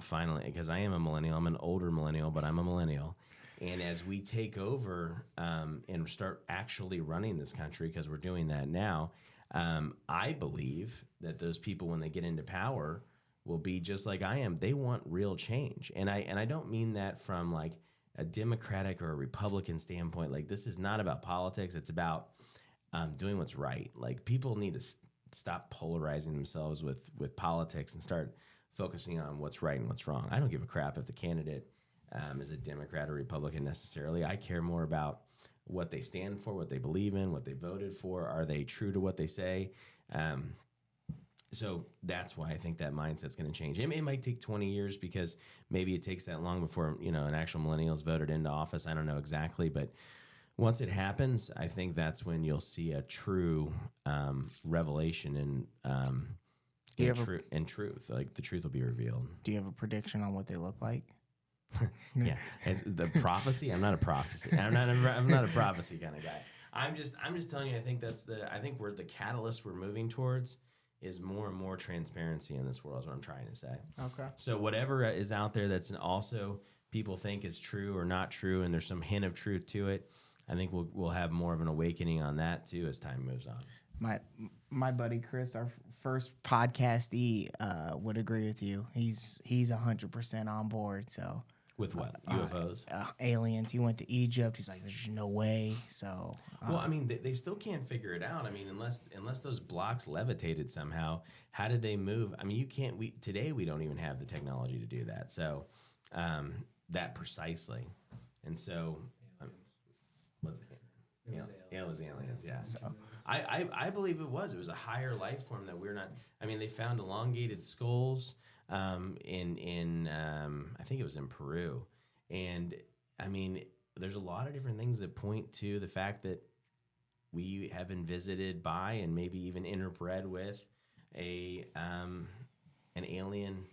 finally, because I am a millennial, I'm an older millennial, but I'm a millennial. And as we take over and start actually running this country, because we're doing that now, I believe that those people, when they get into power, will be just like I am. They want real change. And I don't mean that from like a Democratic or a Republican standpoint. Like, this is not about politics. It's about doing what's right. Like, people need to stop polarizing themselves with politics and start focusing on what's right and what's wrong. I don't give a crap if the candidate is a Democrat or Republican necessarily. I care more about what they stand for, what they believe in, what they voted for. Are they true to what they say? So that's why I think that mindset's going to change. It might take 20 years because maybe it takes that long before, an actual millennial's voted into office. I don't know exactly, but once it happens, I think that's when you'll see a true revelation in truth. Like, the truth will be revealed.
Do you have a prediction on what they look like?
Yeah, as the prophecy. I'm not a prophecy. I'm not a prophecy kind of guy. I'm just telling you. I think where the catalyst we're moving towards is more and more transparency in this world. Is what I'm trying to say.
Okay.
So whatever is out there that's also people think is true or not true, and there's some hint of truth to it, I think we'll have more of an awakening on that too as time moves on.
My buddy Chris, our first podcastee, would agree with you. He's 100% on board. So
with what UFOs,
aliens. He went to Egypt. He's like, there's no way. So
well, I mean, they still can't figure it out. I mean, unless those blocks levitated somehow, how did they move? I mean, you can't. Today we don't even have the technology to do that. So that precisely, and so. What's it? It was aliens, yeah. So I believe it was a higher life form that we're not. I mean, they found elongated skulls in I think it was in Peru, and I mean, there's a lot of different things that point to the fact that we have been visited by and maybe even interbred with an alien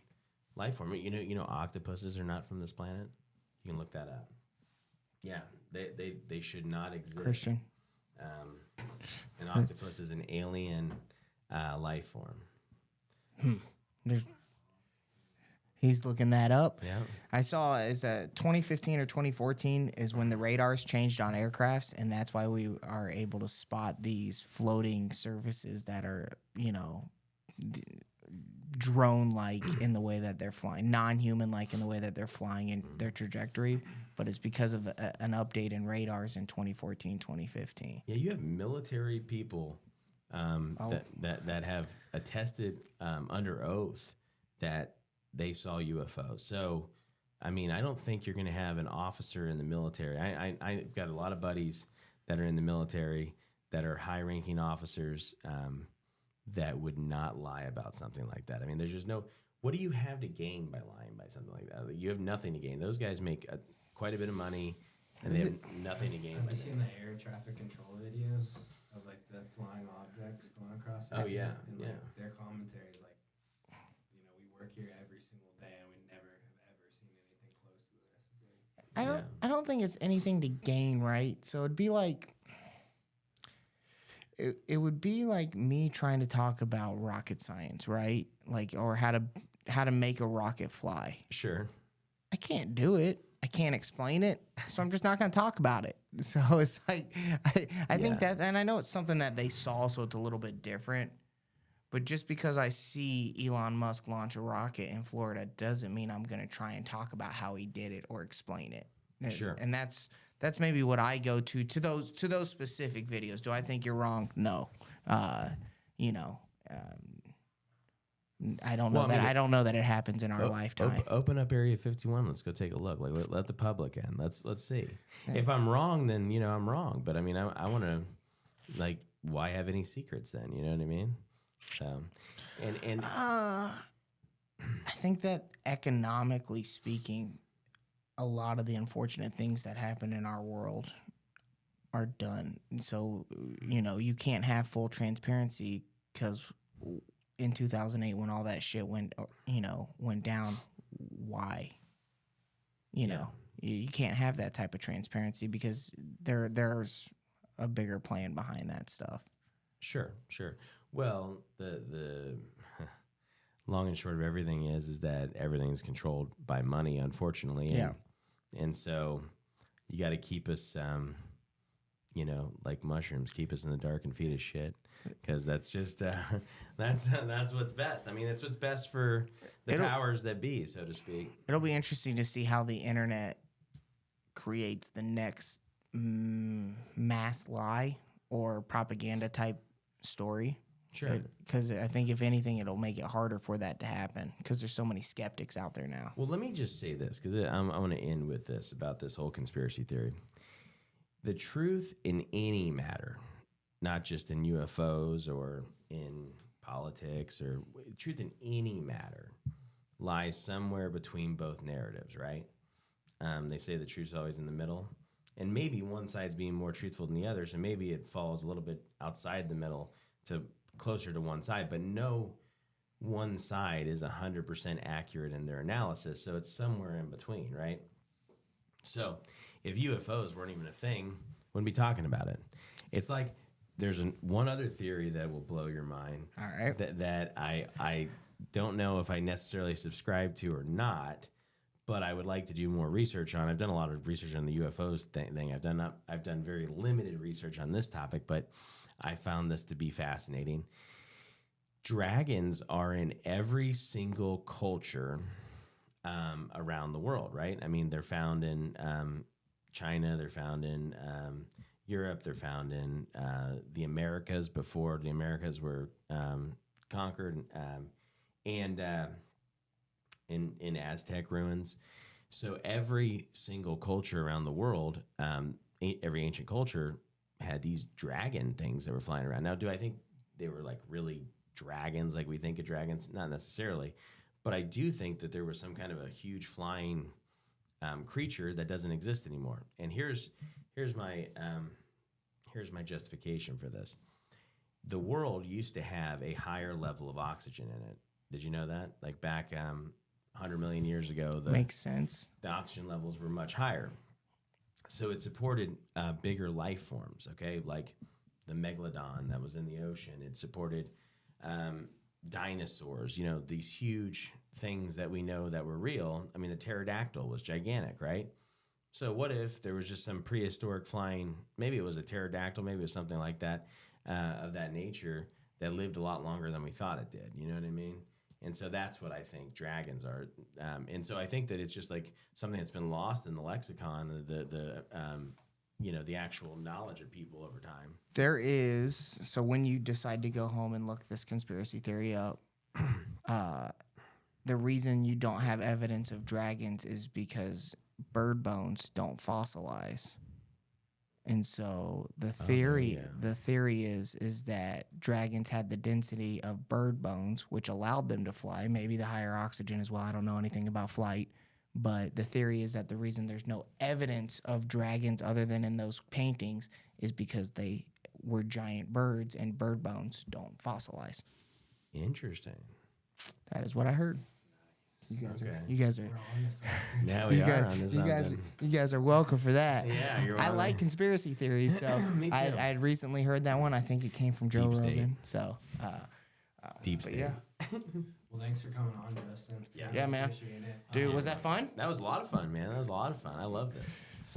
life form. You know, octopuses are not from this planet. You can look that up. Yeah, they should not exist.
Christian.
An octopus is an alien life form.
He's looking that up.
Yeah.
I saw it's 2015 or 2014 is when the radars changed on aircrafts, and that's why we are able to spot these floating surfaces that are, drone-like in the way that they're flying, non-human-like in the way that they're flying in their trajectory, but it's because of an update in radars in 2014, 2015.
Yeah, you have military people that have attested under oath that they saw UFOs. So, I mean, I don't think you're going to have an officer in the military. I've got a lot of buddies that are in the military that are high-ranking officers that would not lie about something like that. I mean, there's just no. What do you have to gain by lying by something like that? You have nothing to gain. Those guys make quite a bit of money, and they have nothing to gain.
Have you seen the air traffic control videos of like the flying objects going across?
Oh yeah,
and, like, their commentary is like, you know, we work here every single day, and we never have ever seen anything close to this. It's like,
I don't think it's anything to gain, right? So it'd be like. It would be like me trying to talk about rocket science, right? Like, or how to make a rocket fly.
Sure.
I can't do it. I can't explain it, so I'm just not going to talk about it. So it's like I think that's, and I know it's something that they saw, so it's a little bit different. But just because I see Elon Musk launch a rocket in Florida doesn't mean I'm going to try and talk about how he did it or explain it.
Sure.
And that's maybe what I go to those specific videos. Do I think you're wrong? No. You know, I don't know I don't know that it happens in our lifetime.
Open up Area 51. Let's go take a look. Like let the public in. Let's see. If I'm wrong, then you know I'm wrong. But I mean, I want to, like, why have any secrets then? You know what I mean? So, and
I think that economically speaking, a lot of the unfortunate things that happen in our world are done. And so, you know, you can't have full transparency because in 2008, when all that shit went down, why? You know, you can't have that type of transparency because there's a bigger plan behind that stuff.
Sure. Well, the long and short of everything is that everything is controlled by money, unfortunately. And so you got to keep us, you know, like mushrooms, keep us in the dark and feed us shit, because that's just that's what's best. I mean, that's what's best for the powers that be, so to speak.
It'll be interesting to see how the internet creates the next mass lie or propaganda type story.
Sure.
Because I think if anything, it'll make it harder for that to happen because there's so many skeptics out there now.
Well, let me just say this, because I want to end with this about this whole conspiracy theory. The truth in any matter, not just in UFOs or in politics, or truth in any matter, lies somewhere between both narratives, right? They say the truth's always in the middle, and maybe one side's being more truthful than the other, so maybe it falls a little bit outside the middle to closer to one side, but no one side is 100% accurate in their analysis, so it's somewhere in between, right? So if UFOs weren't even a thing, wouldn't be talking about it. It's like there's one other theory that will blow your mind.
All right.
That I don't know if I necessarily subscribe to or not, but I would like to do more research on. I've done a lot of research on the UFOs thing. I've done very limited research on this topic, but I found this to be fascinating. Dragons are in every single culture around the world, right? I mean, they're found in China, they're found in Europe, they're found in the Americas before the Americas were conquered, and in Aztec ruins. So every single culture around the world, every ancient culture had these dragon things that were flying around. Now, do I think they were like really dragons like we think of dragons? Not necessarily. But I do think that there was some kind of a huge flying creature that doesn't exist anymore. And here's my justification for this. The world used to have a higher level of oxygen in it. Did you know that? Like back 100 million years ago,
makes sense.
The oxygen levels were much higher. So it supported bigger life forms, okay? Like the megalodon that was in the ocean. It supported dinosaurs, you know, these huge things that we know that were real. I mean, the pterodactyl was gigantic, right? So what if there was just some prehistoric flying, maybe it was a pterodactyl, maybe it was something like that, of that nature, that lived a lot longer than we thought it did. You know what I mean? And so that's what I think dragons are. And so I think that it's just like something that's been lost in the lexicon, the actual knowledge of people over time.
There is, so when you decide to go home and look this conspiracy theory up, the reason you don't have evidence of dragons is because bird bones don't fossilize. And so the theory is that dragons had the density of bird bones, which allowed them to fly. Maybe the higher oxygen as well. I don't know anything about flight, but the theory is that the reason there's no evidence of dragons other than in those paintings is because they were giant birds and bird bones don't fossilize.
Interesting.
That is what I heard. You guys are.
We're on to something.
Now we are on to something.
You guys are welcome for that.
Yeah, you're
I
welcome.
like conspiracy theories, so
Me too.
I had recently heard that one. I think it came from Joe
Deep state.
Rogan. So,
Deep
but
state.
yeah,
Well, thanks for coming on, Justin.
Yeah.
Yeah, man.
Appreciate it.
dude, was that fun?
That was a lot of fun, man. That was a lot of fun. I love this.